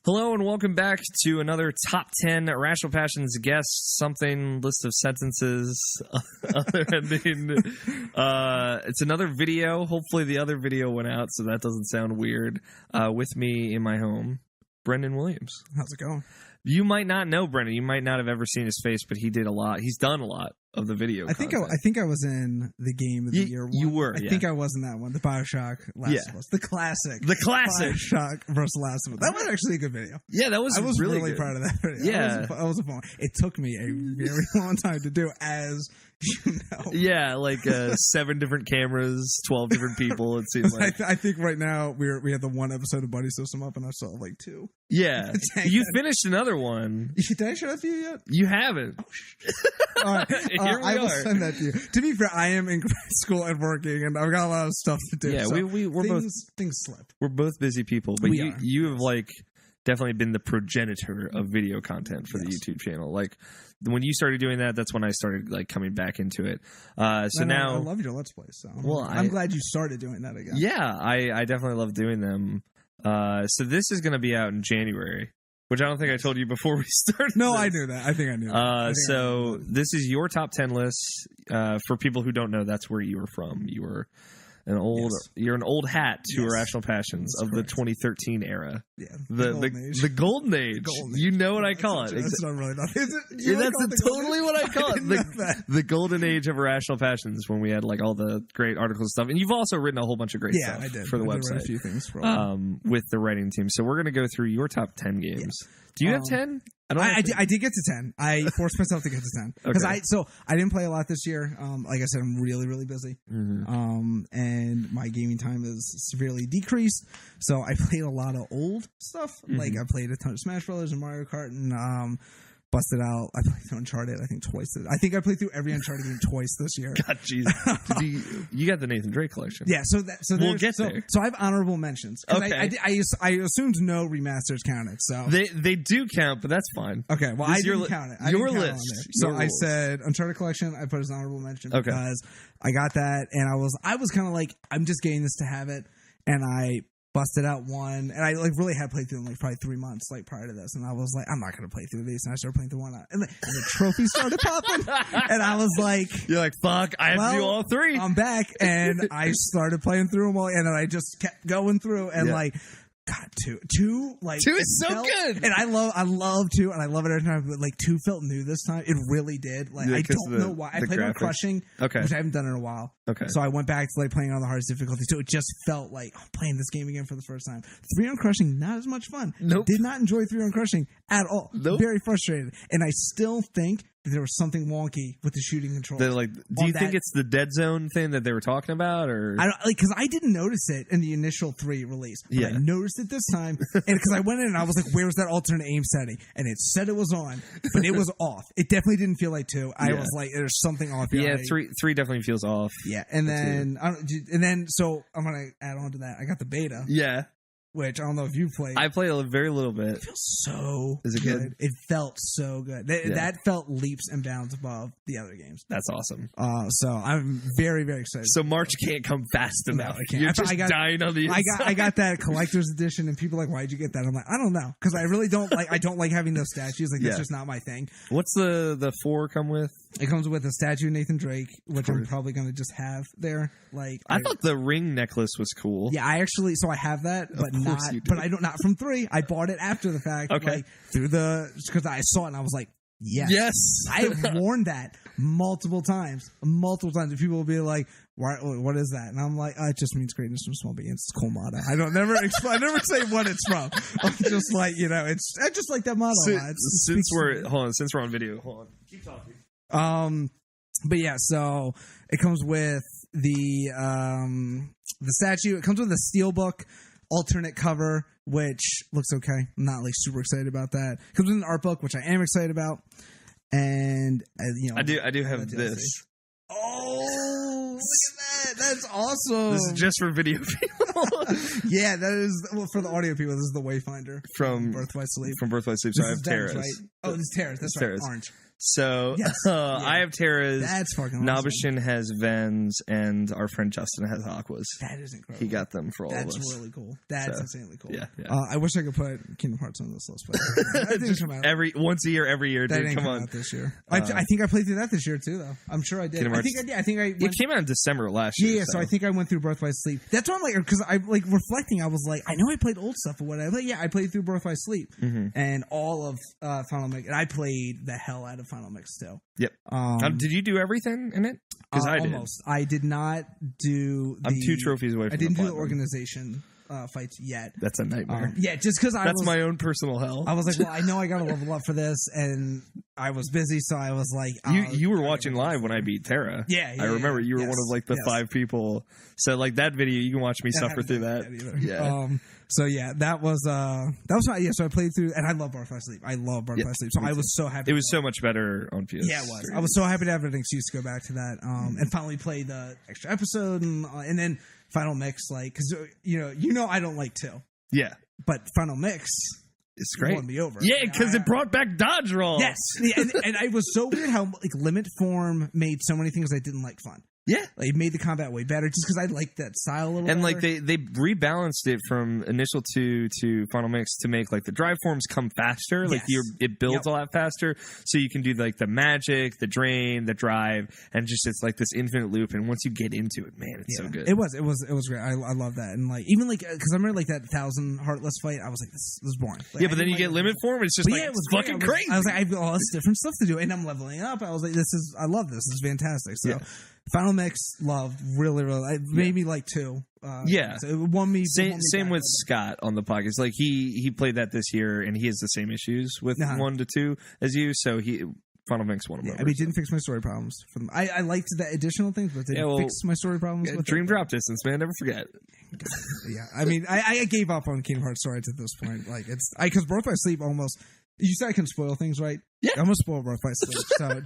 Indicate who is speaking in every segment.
Speaker 1: Hello and welcome back to another Top 10 Irrational Passions guess something list of sentences. Other ending. It's another video. Hopefully the other video went out so that doesn't sound weird. With me in my home, Brendan Williams.
Speaker 2: How's it going?
Speaker 1: You might not know Brendan. You might not have ever seen his face, but he did a lot. He's done a lot of the video.
Speaker 2: I think I was in the game of the year one.
Speaker 1: You were.
Speaker 2: I think I was in that one. The BioShock Last of Us. The classic. BioShock versus Last of Us. That was actually a good video.
Speaker 1: Yeah, that was.
Speaker 2: I was
Speaker 1: really
Speaker 2: good. Proud of that video.
Speaker 1: Yeah,
Speaker 2: that was a fun one. It took me a very long time to do, as you know.
Speaker 1: Yeah, like 7 different cameras, 12 different people. It seems like.
Speaker 2: I think right now we have the one episode of Buddy System up, and I saw like 2.
Speaker 1: Yeah, you finished another one.
Speaker 2: Did I show that to you yet?
Speaker 1: You haven't.
Speaker 2: Oh, all right.
Speaker 1: Here we
Speaker 2: I will
Speaker 1: are.
Speaker 2: send that to you. To be fair, I am in grad school and working, and I've got a lot of stuff to do.
Speaker 1: Yeah,
Speaker 2: so
Speaker 1: we're
Speaker 2: things slip.
Speaker 1: We're both busy people, but
Speaker 2: We are.
Speaker 1: you have like definitely been the progenitor of video content for the YouTube channel. Like when you started doing that, that's when I started like coming back into it. So now
Speaker 2: I love your Let's Plays. So
Speaker 1: well,
Speaker 2: I'm glad you started doing that again.
Speaker 1: Yeah, I definitely love doing them. So this is going to be out in January, which I don't think I told you before we started.
Speaker 2: No,
Speaker 1: this.
Speaker 2: I knew that. I think I knew that.
Speaker 1: So this is your top 10 list. For people who don't know, that's where you were from. You were you're an old hat to Irrational Passions of the 2013 era.
Speaker 2: Yeah,
Speaker 1: the golden age. You know what I call it.
Speaker 2: That's not really not. Is it?
Speaker 1: Yeah, that's totally what I call it. The golden age of Irrational Passions, when we had like all the great articles and stuff. And you've also written a whole bunch of great stuff for the website.
Speaker 2: Write a few things for
Speaker 1: with the writing team. So we're going to go through your top 10 games. Yeah. Do you have 10?
Speaker 2: I did get to 10. I forced myself to get to 10 because I didn't play a lot this year. Like I said, I'm really, really busy. Mm-hmm. And my gaming time is severely decreased. So I played a lot of old stuff. Mm-hmm. Like I played a ton of Smash Brothers and Mario Kart, and busted out. I played through Uncharted, I think twice. I think I played through every Uncharted game twice this year.
Speaker 1: God, jeez. You got the Nathan Drake collection.
Speaker 2: Yeah, so
Speaker 1: we'll get there.
Speaker 2: So I have honorable mentions.
Speaker 1: Okay.
Speaker 2: I assumed no remasters counted. So
Speaker 1: they do count, but that's fine.
Speaker 2: Okay, well I didn't count it.
Speaker 1: Your list.
Speaker 2: So I said Uncharted collection. I put as an honorable mention because I got that, and I was kind of like, I'm just getting this to have it, and I busted out one, and I like really had played through them like probably 3 months like prior to this, and I was like, I'm not gonna play through these, and I started playing through one, and the trophies started popping, and I was like,
Speaker 1: you're like, fuck, I have to do all 3.
Speaker 2: I'm back, and I started playing through them all, and then I just kept going through, and like, God, two
Speaker 1: is so good,
Speaker 2: and I love 2, and I love it every time. But like 2 felt new this time. It really did. Like I don't know why. I played on Crushing, which I haven't done in a while.
Speaker 1: Okay,
Speaker 2: so I went back to like playing on the hardest difficulty. So it just felt like I'm playing this game again for the first time. 3 on Crushing, not as much fun.
Speaker 1: Nope,
Speaker 2: did not enjoy 3 on Crushing at all.
Speaker 1: Nope,
Speaker 2: very frustrated, and I still think there was something wonky with the shooting controls.
Speaker 1: Do you think it's the dead zone thing that they were talking about, or
Speaker 2: I don't, like, because I didn't notice it in the initial 3 release. But I noticed it this time, and because I went in and I was like, "Where's that alternate aim setting?" And it said it was on, but it was off. It definitely didn't feel like 2. I was like, "There's something off."
Speaker 1: Yeah, 3 definitely feels off.
Speaker 2: Yeah, and then so I'm gonna add on to that. I got the beta.
Speaker 1: Yeah.
Speaker 2: Which I don't know if you played.
Speaker 1: I played a very little bit.
Speaker 2: It feels so
Speaker 1: Is it good?
Speaker 2: It felt so good. That felt leaps and bounds above the other games.
Speaker 1: That's awesome.
Speaker 2: So I'm very, very excited.
Speaker 1: So March can't come fast enough.
Speaker 2: No,
Speaker 1: You're just dying on the inside.
Speaker 2: I got that collector's edition, and people are like, "Why'd you get that?" I'm like, I don't know, because I really don't like. I don't like having those statues. Like that's just not my thing.
Speaker 1: What's the 4 come with?
Speaker 2: It comes with a statue of Nathan Drake, which I'm probably going to just have there. Like
Speaker 1: I thought the ring necklace was cool.
Speaker 2: Yeah, I have that, but I don't. Not from 3. I bought it after the fact.
Speaker 1: Okay,
Speaker 2: like, because I saw it and I was like, yes. I have worn that multiple times, and people will be like, what is that? And I'm like, it just means greatness from small beginnings. It's cool motto. I never say what it's from. I'm just like, I just like that motto.
Speaker 1: Since we're on video, hold on, keep talking.
Speaker 2: But yeah, so it comes with the statue. It comes with a steelbook alternate cover, which looks okay. I'm not like super excited about that. It comes with an art book, which I am excited about. And
Speaker 1: I do have this.
Speaker 2: Oh, look at that! That's awesome.
Speaker 1: This is just for video people.
Speaker 2: Yeah, that is for the audio people. This is the Wayfinder
Speaker 1: from
Speaker 2: Birth by Sleep.
Speaker 1: So I have Terrace.
Speaker 2: Right? Oh, this is Terrace. That's right. Orange.
Speaker 1: So
Speaker 2: Yes.
Speaker 1: I have Terra's.
Speaker 2: That's fucking awesome.
Speaker 1: Nabishin has Vens, and our friend Justin has Aquas.
Speaker 2: That is incredible.
Speaker 1: He got them for all of us.
Speaker 2: That's really cool. That's insanely cool.
Speaker 1: Yeah.
Speaker 2: I wish I could put Kingdom Hearts on this list, but that didn't come out.
Speaker 1: Once a year, every year,
Speaker 2: That
Speaker 1: dude.
Speaker 2: didn't
Speaker 1: Come
Speaker 2: come
Speaker 1: on.
Speaker 2: out this year. I think I played through that this year too, though. I'm sure I did.
Speaker 1: Kingdom Hearts.
Speaker 2: I think I.
Speaker 1: It came out in December last year.
Speaker 2: Yeah, so I think I went through Birth by Sleep. That's why I'm like, because I like reflecting. I was like, I know I played old stuff or whatever. But yeah, I played through Birth by Sleep and all of Final Mix, and I played the hell out of Final Mix too.
Speaker 1: Yep. Did you do everything in it? Because I did.
Speaker 2: Almost. I did not do.
Speaker 1: I'm 2 trophies away from
Speaker 2: I didn't do the
Speaker 1: platinum.
Speaker 2: organization fights yet.
Speaker 1: That's a nightmare.
Speaker 2: Yeah, just because
Speaker 1: That's my own personal hell.
Speaker 2: I was like, well, I know I got to level up for this, and I was busy, so I was like,
Speaker 1: you were watching live when I beat Terra.
Speaker 2: Yeah,
Speaker 1: I remember you were one of like the 5 people. So like that video, you can watch me suffer through that. Yeah.
Speaker 2: So yeah, that was yeah. So I played through, and I love Birth by Sleep. I love Birth by Sleep. So I was so happy.
Speaker 1: It was so much better on PS.
Speaker 2: Yeah, it was. I was so happy to have an excuse to go back to that, and finally play the extra episode, and then Final Mix, like, because you know, I don't like 2.
Speaker 1: Yeah,
Speaker 2: but Final Mix.
Speaker 1: It's great.
Speaker 2: Won me over.
Speaker 1: Yeah, because it brought back dodge roll.
Speaker 2: Yes, and I was so weird how like Limit Form made so many things I didn't like fun.
Speaker 1: Yeah,
Speaker 2: like, it made the combat way better just because I liked that style a little.
Speaker 1: And
Speaker 2: better.
Speaker 1: like they rebalanced it from Initial 2 to Final Mix to make like the drive forms come faster. Like it builds a lot faster, so you can do like the magic, the drain, the drive, and just it's like this infinite loop. And once you get into it, man, it's so good.
Speaker 2: It was great. I love that, and like even like because I remember like that 1,000 Heartless fight, I was like, this is boring. Like,
Speaker 1: yeah, but then you get Limit Form, it's just like it was fucking crazy.
Speaker 2: I was like, I've got all this different stuff to do, and I'm leveling up. I was like, I love this. This is fantastic. So. Yeah. Final Mix, loved, really. It made me like 2. So it won me.
Speaker 1: Same with Scott on the podcast. Like he played that this year, and he has the same issues with 1 to 2 as you. So Final Mix won him over.
Speaker 2: I mean, it didn't fix my story problems. I liked the additional things, but it didn't fix my story problems. With
Speaker 1: Dream drop distance, man. Never forget.
Speaker 2: Yeah, I mean, I gave up on Kingdom Hearts stories at this point. Like because Birth by Sleep almost. You said I can spoil things, right?
Speaker 1: Yeah.
Speaker 2: I'm gonna spoil Birth by Sleep. So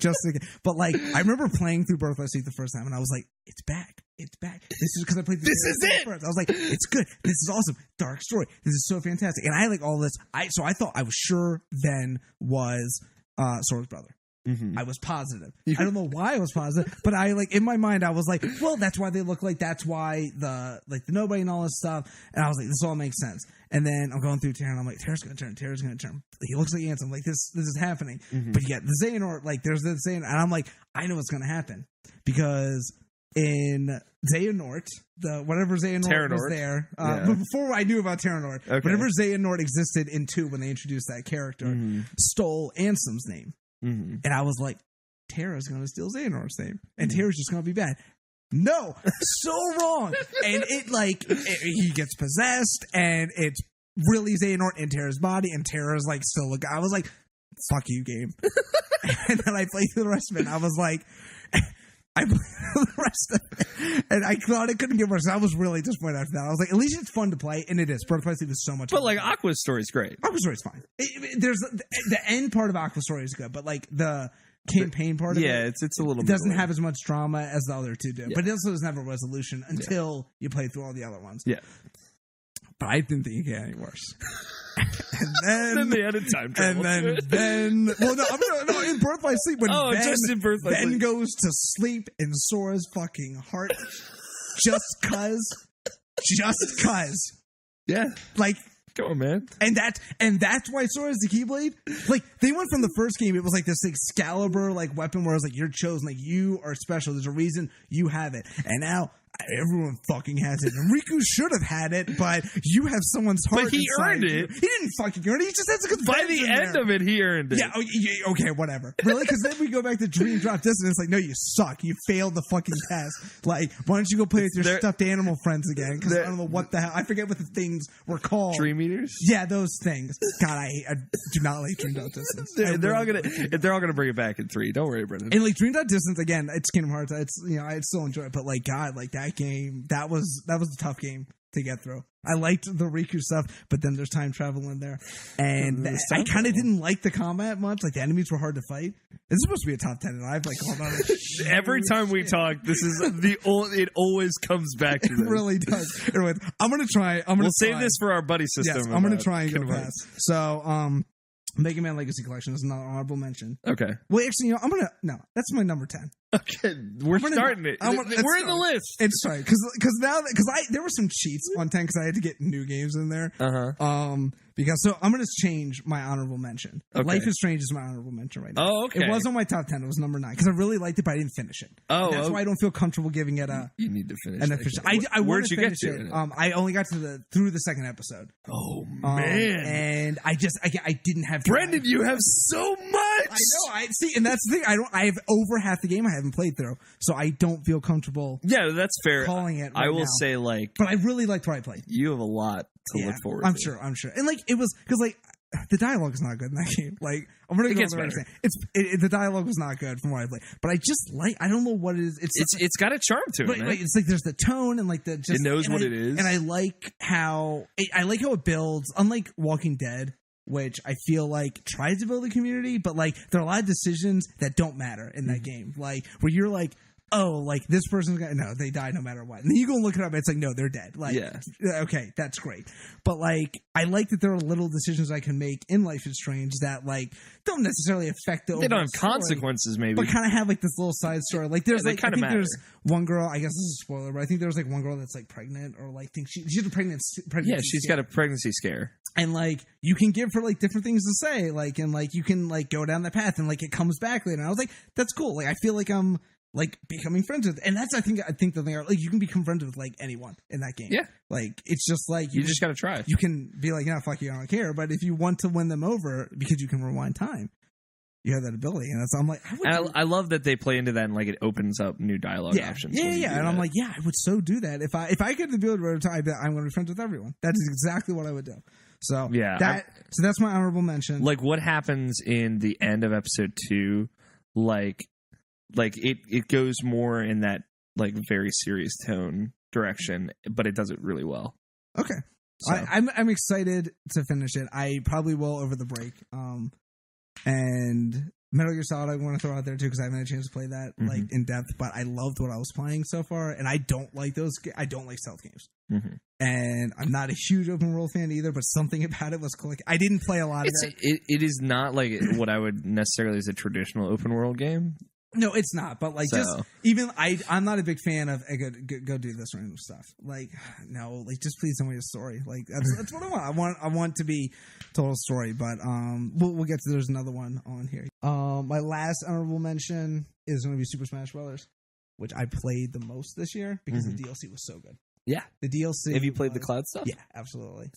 Speaker 2: but like, I remember playing through Birth by Sleep the first time, and I was like, "It's back! It's back!" This is because I played.
Speaker 1: This is it.
Speaker 2: First. I was like, "It's good. This is awesome. Dark story. This is so fantastic." And I like all this. I thought I was sure Ven was Sora's brother. I was positive. I don't know why I was positive, but I like in my mind I was like, well, that's why they look like. That's why the nobody and all this stuff. And I was like, this all makes sense. And then I'm going through Terra, and I'm like, Terra's gonna turn. He looks like Ansem. Like this is happening. But you get the Xehanort. Like there's the Xehanort, and I'm like, I know what's gonna happen because in Xehanort, whatever Xehanort was there, but before I knew about Terranort, whatever Xehanort existed in 2 when they introduced that character, stole Ansem's name. And I was like, Terra's going to steal Xehanort's name. And Terra's just going to be bad. No, so wrong. And he gets possessed, and it's really Xehanort in Terra's body, and Terra's like still a guy. I was like, fuck you, game. And then I played through the rest of it, and I was like, I played through the rest of it, and I thought it couldn't get worse. I was really disappointed after that. I was like, at least it's fun to play, and it is. Birth by Sleep is so much fun.
Speaker 1: But like Aqua's story is great.
Speaker 2: Aqua's story is fine. There's the end part of Aqua's story is good, but like the campaign part of it,
Speaker 1: it's a little. It
Speaker 2: doesn't have as much drama as the other 2 do, but it also doesn't have a resolution until you play through all the other ones.
Speaker 1: Yeah.
Speaker 2: But I didn't think it get any worse. And
Speaker 1: then they added time travel.
Speaker 2: And then well, no, in Birth by Sleep when
Speaker 1: just in Birth by Sleep.
Speaker 2: Ben goes to sleep in Sora's fucking heart, just cause.
Speaker 1: Yeah,
Speaker 2: like.
Speaker 1: Come on, man.
Speaker 2: And that's why Sora is the Keyblade. Like they went from the first game, it was like this Excalibur like weapon where it was like you're chosen, like you are special. There's a reason you have it. And now everyone fucking has it. And Riku should have had it, but you have someone's heart.
Speaker 1: But he earned it.
Speaker 2: He didn't fucking earn it. He just has a good.
Speaker 1: By the end of it, he earned it.
Speaker 2: Yeah. Okay. Whatever. Really? Because then we go back to Dream Drop Distance. It's like, no, you suck. You failed the fucking test. Like, why don't you go play with your stuffed animal friends again? Because I don't know what the hell. I forget what the things were called.
Speaker 1: Dream Eaters.
Speaker 2: Yeah, those things. God, I do not like Dream Drop Distance.
Speaker 1: They're all gonna bring it back in 3. Don't worry, Brendan.
Speaker 2: And like Dream Drop Distance again, it's Kingdom Hearts. It's I still enjoy it, but like God, like that game, that was a tough game to get through. I liked the Riku stuff, but then there's time travel in there, and I kind of didn't like the combat much. Like the enemies were hard to fight. This is supposed to be a top 10, and I've like gone on.
Speaker 1: Every time we talk, this is it always comes back to this.
Speaker 2: It really does. Anyway, we'll
Speaker 1: save this for our buddy system.
Speaker 2: Yes, I'm gonna try and go past. So Mega Man Legacy Collection is another honorable mention.
Speaker 1: Okay.
Speaker 2: Well, actually, that's my number 10.
Speaker 1: Okay, we're starting it. We're in the list.
Speaker 2: It's right because there were some cheats on 10 because I had to get new games in there. I'm gonna change my honorable mention. Okay. Life is Strange is my honorable mention right now.
Speaker 1: Oh, okay.
Speaker 2: It was on my top 10. It was number 9 because I really liked it, but I didn't finish it. Oh, that's why I don't feel comfortable giving it a.
Speaker 1: You need to finish.
Speaker 2: I
Speaker 1: Where'd
Speaker 2: you
Speaker 1: get to?
Speaker 2: It. I only got through the second episode.
Speaker 1: Oh man!
Speaker 2: And I didn't have.
Speaker 1: Brendan, you have so much.
Speaker 2: I know. I see, and that's the thing. I have over half the game I haven't played through, so I don't feel comfortable.
Speaker 1: Yeah, that's fair.
Speaker 2: Calling it.
Speaker 1: I will say,
Speaker 2: but I really liked what I played.
Speaker 1: You have a lot to look forward.
Speaker 2: I'm sure, and it was because the dialogue is not good in that game. I'm gonna go the right thing. The dialogue was not good from what I played, but I just I don't know what it is.
Speaker 1: It's got a charm to it.
Speaker 2: Right, it's there's the tone and it
Speaker 1: knows what it is,
Speaker 2: and I like how it builds. Unlike Walking Dead, which I feel tries to build a community, but there are a lot of decisions that don't matter in that game. Where you're this person's gonna they die no matter what. And then you go and look it up and it's no, they're dead. Okay, that's great. But I like that there are little decisions I can make in Life is Strange that don't necessarily affect the overall
Speaker 1: They don't have
Speaker 2: story,
Speaker 1: consequences maybe.
Speaker 2: but kind of have this little side story. There's
Speaker 1: I think
Speaker 2: there's one girl, I guess this is a spoiler, but I think there was one girl that's pregnant or thinks she's a pregnancy
Speaker 1: Yeah, she's got a pregnancy scare.
Speaker 2: And you can give her different things to say, and you can go down that path and it comes back later. And I was that's cool. I feel I'm becoming friends with, and that's I think the thing you can become friends with anyone in that game.
Speaker 1: Yeah,
Speaker 2: it's just
Speaker 1: you just gotta try.
Speaker 2: You can be no, fuck you, I don't care. But if you want to win them over because you can rewind time, you have that ability, and that's
Speaker 1: I love that they play into that and it opens up new dialogue options.
Speaker 2: Yeah, and I'm I would so do that if I could the ability to time. I'm going to be friends with everyone. That is exactly what I would do. So so that's my honorable mention.
Speaker 1: What happens in the end of episode 2, it goes more in that very serious tone direction, but it does it really well.
Speaker 2: Okay, so. I'm excited to finish it. I probably will over the break. And Metal Gear Solid I want to throw out there too because I haven't had a chance to play that in depth. But I loved what I was playing so far, and I don't like I don't like stealth games. And I'm not a huge open world fan either, but something about it was cool. I didn't play a lot of that.
Speaker 1: It is not what I would necessarily as a traditional open world game.
Speaker 2: No, it's not. But just even I'm not a big fan of go do this random stuff. No, just please tell me a story. That's what I want. I want to be total story. But we'll get to. There's another one on here. My last honorable mention is going to be Super Smash Brothers, which I played the most this year because the DLC was so good.
Speaker 1: Yeah,
Speaker 2: the DLC.
Speaker 1: Have you played the cloud stuff?
Speaker 2: Yeah, absolutely.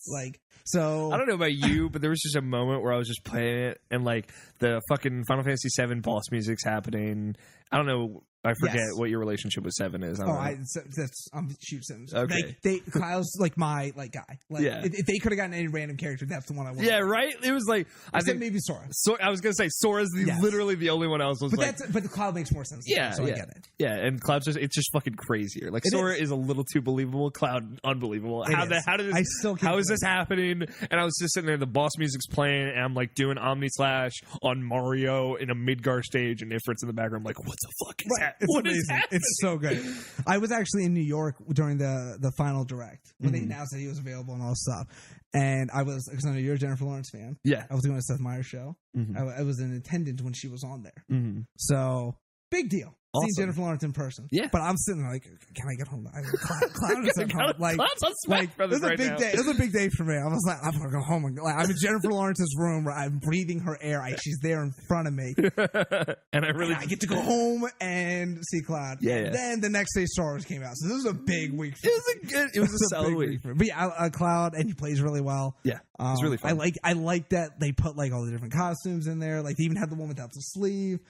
Speaker 2: So
Speaker 1: I don't know about you, but there was just a moment where I was just playing it and the fucking Final Fantasy VII boss music's happening. I don't know. I forget what your relationship with 7 is.
Speaker 2: That's shoot Sims.
Speaker 1: Okay,
Speaker 2: Cloud's my guy. If they could have gotten any random character, that's the one I wanted.
Speaker 1: Yeah, right. It was
Speaker 2: I think maybe Sora.
Speaker 1: I was gonna say Sora's literally the only one else was.
Speaker 2: But the Cloud makes more sense.
Speaker 1: Yeah,
Speaker 2: so I get it.
Speaker 1: Yeah, and Cloud's it's just fucking crazier. Sora is a little too believable. Cloud unbelievable. How is this happening? And I was just sitting there. The boss music's playing, and I'm doing Omni Slash on Mario in a Midgar stage, and Ifrit's in the background. I'm what the fuck is that?
Speaker 2: It's amazing. It's so good. I was actually in New York during the final direct when they announced that he was available and all this stuff. And I was, because I know you're a Jennifer Lawrence fan.
Speaker 1: Yeah.
Speaker 2: I was doing a Seth Meyers show. I was in attendance when she was on there. So, big deal.
Speaker 1: Awesome.
Speaker 2: Seeing Jennifer Lawrence in person.
Speaker 1: Yeah.
Speaker 2: But I'm sitting there can I get home? Cloud is at home.
Speaker 1: Cloud's on Smash Brothers right now.
Speaker 2: It was a big day for me. I was I'm going to go home. I'm in Jennifer Lawrence's room where I'm breathing her air. She's there in front of me.
Speaker 1: And
Speaker 2: I get to go home and see Cloud.
Speaker 1: Yeah.
Speaker 2: Then the next day Star Wars came out. So this was a big week for me.
Speaker 1: It was a solid week.
Speaker 2: But yeah, Cloud, and he plays really well.
Speaker 1: Yeah. It's really fun.
Speaker 2: I like that they put all the different costumes in there. They even had the one without the sleeve.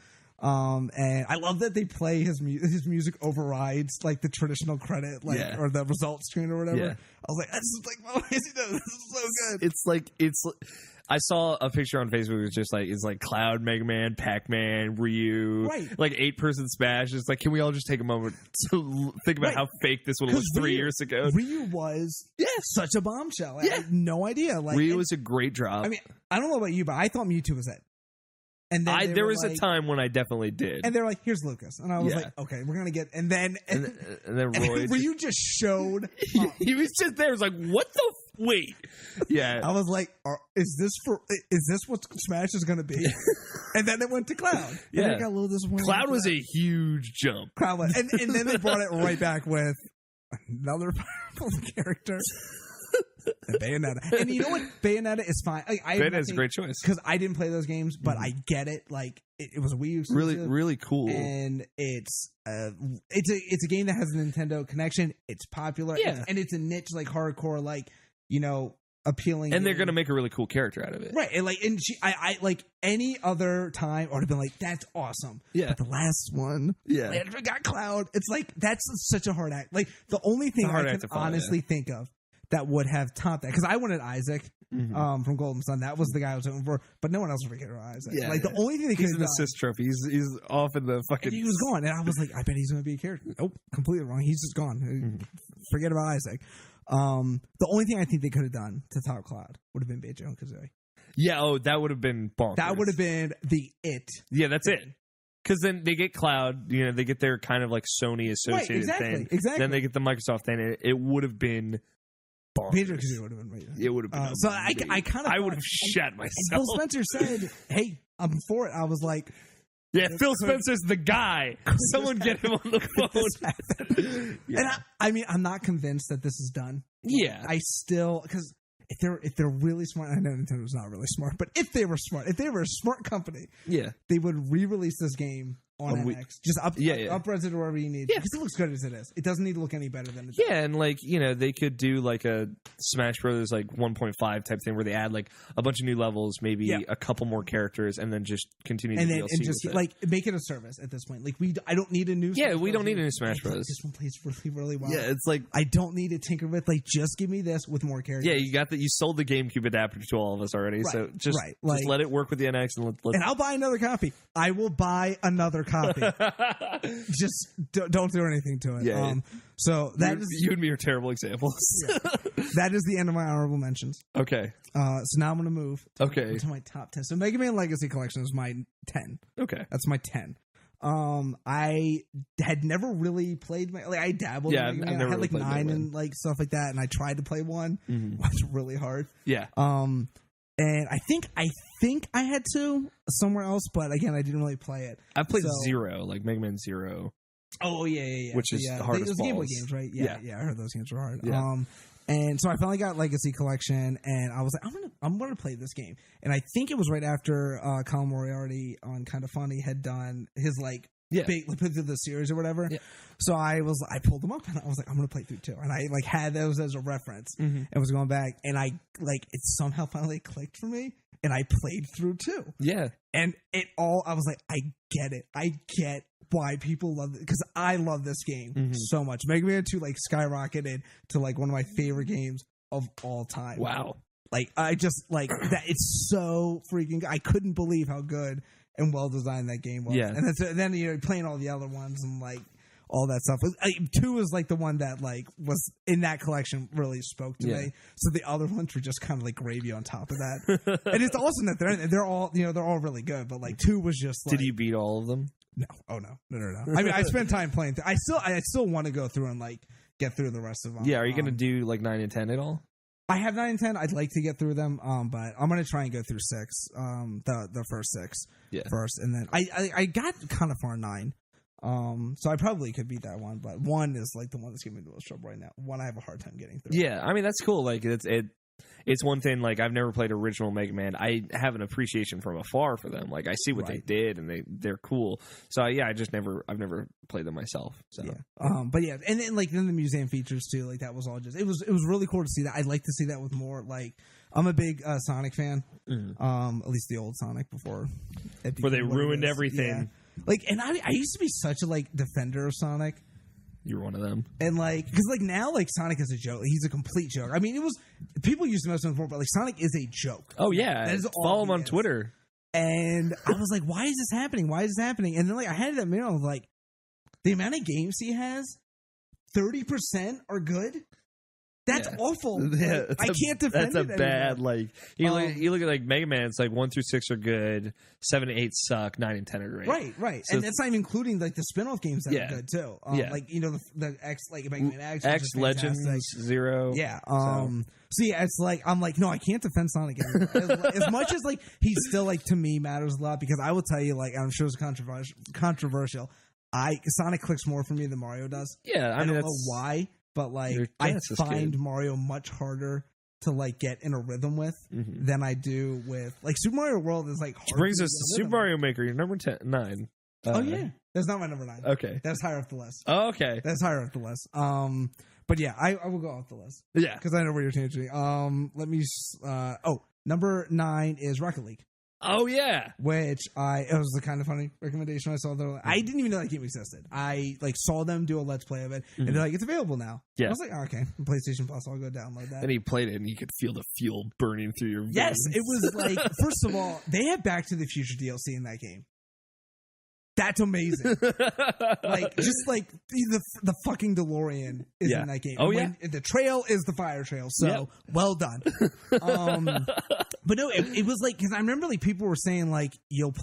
Speaker 2: And I love that they play his music overrides the traditional credit or the result screen or whatever.
Speaker 1: Yeah.
Speaker 2: I was this is this is so good.
Speaker 1: It's I saw a picture on Facebook. It's just it's Cloud, Mega Man, Pac-Man, Ryu,
Speaker 2: right?
Speaker 1: 8-person Smash. It's can we all just take a moment to think about how fake this would look 3 years ago?
Speaker 2: Ryu was such a bombshell. I had no idea.
Speaker 1: Ryu was a great drop.
Speaker 2: I mean, I don't know about you, but I thought Mewtwo was it. And then
Speaker 1: there was a time when I definitely did.
Speaker 2: And they're like, "Here's Lucas," and I was like, "Okay, we're gonna get." And then
Speaker 1: Roy,
Speaker 2: where you just showed,
Speaker 1: he was just there. It was like, "What the wait?" Yeah,
Speaker 2: I was like, "Is this what Smash is gonna be?" And then it went to Cloud.
Speaker 1: Yeah,
Speaker 2: and I got a little disappointed.
Speaker 1: Cloud was a huge jump.
Speaker 2: And then they brought it right back with another powerful character. Bayonetta. And you know what? Bayonetta is fine.
Speaker 1: Bayonetta's a great choice.
Speaker 2: Because I didn't play those games, but I get it. Like, it was a Wii U exclusive.
Speaker 1: Really, really cool.
Speaker 2: And it's a game that has a Nintendo connection. It's popular.
Speaker 1: Yeah.
Speaker 2: And it's a niche, like, hardcore, like, appealing.
Speaker 1: And they're going to make a really cool character out of it.
Speaker 2: Right. And, like, I like, any other time, I would have been like, that's awesome.
Speaker 1: Yeah.
Speaker 2: But the last one, I got Cloud. It's like, that's such a hard act. Like, the only thing I can honestly think of that would have topped that, because I wanted Isaac from Golden Sun. That was the guy I was looking for, but no one else was freaking Isaac.
Speaker 1: Yeah,
Speaker 2: the only thing they could
Speaker 1: he's an assist trophy. He's off in the fucking.
Speaker 2: And he was gone, and I was like, I bet he's going to be a character. Nope, completely wrong. He's just gone. Forget about Isaac. The only thing I think they could have done to top Cloud would have been Banjo-Kazooie.
Speaker 1: Yeah, that would have been bonkers.
Speaker 2: That would have been the it.
Speaker 1: Yeah, that's it. Because then they get Cloud, they get their kind of like Sony associated thing.
Speaker 2: Exactly.
Speaker 1: Then they get the Microsoft thing. It would have been bonkers.
Speaker 2: Banjo-Kazooie would have been right.
Speaker 1: It would have been.
Speaker 2: So I would have
Speaker 1: shat myself.
Speaker 2: Phil Spencer said, "Hey, I'm for it." I was like,
Speaker 1: "Yeah, Phil Spencer's the guy. Someone get him on the phone."
Speaker 2: And I'm not convinced that this is done.
Speaker 1: Yeah,
Speaker 2: I still, because if they're really smart, I know Nintendo's not really smart, but if they were smart, if they were a smart company, they would re-release this game on NX. Just up-res it wherever you need.
Speaker 1: Yeah.
Speaker 2: Because it looks good as it is. It doesn't need to look any better than it
Speaker 1: does. Yeah, and like, they could do like a Smash Brothers like 1.5 type thing where they add like a bunch of new levels, maybe a couple more characters, and then just continue the DLC
Speaker 2: and just like make it a service at this point. Like I don't need a new
Speaker 1: Smash we don't need a new Smash Bros.
Speaker 2: This one plays really, really well.
Speaker 1: Yeah, it's like
Speaker 2: I don't need to tinker with, like, just give me this with more characters.
Speaker 1: Yeah, you sold the GameCube adapter to all of us already, so just let it work with the NX and
Speaker 2: and I'll buy another copy. I will buy another copy. Just don't do anything to it.
Speaker 1: Yeah,
Speaker 2: so that is
Speaker 1: you and me are terrible examples.
Speaker 2: That is the end of my honorable mentions.
Speaker 1: Okay.
Speaker 2: So now I'm going to move
Speaker 1: to
Speaker 2: my top 10. So Mega Man Legacy Collection is my 10.
Speaker 1: Okay.
Speaker 2: That's my 10. I had never really played I dabbled in Mega Man. I had like 9 and like stuff like that, and I tried to play one. It was really hard.
Speaker 1: Yeah.
Speaker 2: And I think I had to somewhere else, but again, I didn't really play it.
Speaker 1: I played Zero, like Mega Man Zero.
Speaker 2: Oh yeah.
Speaker 1: Which is hard as balls.
Speaker 2: Those Game Boy games, right? Yeah, I heard those games were hard.
Speaker 1: Yeah.
Speaker 2: And so I finally got Legacy Collection, and I was like, I'm gonna play this game. And I think it was right after Colin Moriarty on Kind of Funny had done his big put through the series or whatever. Yeah. So I pulled them up and I was like, I'm gonna play through 2, and I had those as a reference and was going back, and I it somehow finally clicked for me, and I played through 2.
Speaker 1: Yeah,
Speaker 2: and I was like, I get it. I get why people love it, because I love this game so much. Mega Man 2 skyrocketed to one of my favorite games of all time.
Speaker 1: Wow.
Speaker 2: I just that. It's so freaking good. I couldn't believe how good and well designed that game was.
Speaker 1: Yeah.
Speaker 2: And then you're playing all the other ones and all that stuff. 2 is the one that was in that collection, really spoke to me. So the other ones were just kind of gravy on top of that. And it's awesome that they're all they're all really good, but 2 was just
Speaker 1: Did you beat all of them?
Speaker 2: No. Oh no. I mean, I spent time playing through. I still want to go through and get through the rest of them.
Speaker 1: Yeah, are you gonna do 9 and 10 at all?
Speaker 2: I have 9 and 10. I'd like to get through them, but I'm gonna try and go through 6, the first 6 first, and then I got kind of far 9, so I probably could beat that one, but 1 is the one that's giving me the most trouble right now. 1 I have a hard time getting through.
Speaker 1: Yeah, I mean that's cool. It's one thing. I've never played original Mega Man. I have an appreciation from afar for them. I see what they did, and they're cool. So yeah, I've never played them myself. So
Speaker 2: but yeah, and then then the museum features too. That was all just it was really cool to see that. I'd like to see that with more. I'm a big Sonic fan. At least the old Sonic before
Speaker 1: they ruined everything.
Speaker 2: Yeah. And I used to be such a defender of Sonic.
Speaker 1: You're one of them.
Speaker 2: And because now Sonic is a joke. He's a complete joke. I mean, it was people used to mess with him before, but Sonic is a joke.
Speaker 1: Oh yeah, follow him on Twitter.
Speaker 2: And I was like, why is this happening? Why is this happening? And then I had that mirror. I was like, the amount of games he has, 30% are good. That's awful.
Speaker 1: Yeah,
Speaker 2: I can't defend
Speaker 1: that's
Speaker 2: it
Speaker 1: a bad
Speaker 2: anymore.
Speaker 1: like you look at like Mega Man. It's like 1 through 6 are good, 7 to 8 suck, 9 and 10 are great.
Speaker 2: Right.
Speaker 1: So
Speaker 2: And that's not even including like the spin-off games that are good too. Like the X, like Mega Man X
Speaker 1: Legends, Zero.
Speaker 2: Yeah. So yeah, it's like I'm like, no, I can't defend Sonic anymore. as much as like he's still like to me matters a lot, because I will tell you, like, I'm sure it's controversial. Sonic clicks more for me than Mario does.
Speaker 1: Yeah,
Speaker 2: I don't know why, but like I find Mario much harder to like get in a rhythm with than I do with like Super Mario World is like hard.
Speaker 1: Which brings us to Super Mario Maker, your number 9.
Speaker 2: Oh yeah, that's not my number 9.
Speaker 1: Okay,
Speaker 2: that's higher up the list.
Speaker 1: Oh, okay,
Speaker 2: that's higher up the list. But yeah, I will go off the list.
Speaker 1: Yeah,
Speaker 2: because I know where you're tangenting. Let me. Number 9 is Rocket League.
Speaker 1: Oh yeah,
Speaker 2: which it was the kind of funny recommendation I saw. There, I didn't even know that game existed. I like saw them do a Let's Play of it, and they're like, "It's available now."
Speaker 1: Yeah,
Speaker 2: I was like, oh, "Okay, PlayStation Plus, I'll go download that."
Speaker 1: And he played it, and you could feel the fuel burning through your veins.
Speaker 2: Yes, it was like, first of all, they had Back to the Future DLC in that game. That's amazing. Like, just like the fucking DeLorean is in that game.
Speaker 1: Oh, yeah.
Speaker 2: The trail is the fire trail. So well done. But no, it was like, because I remember like people were saying like you'll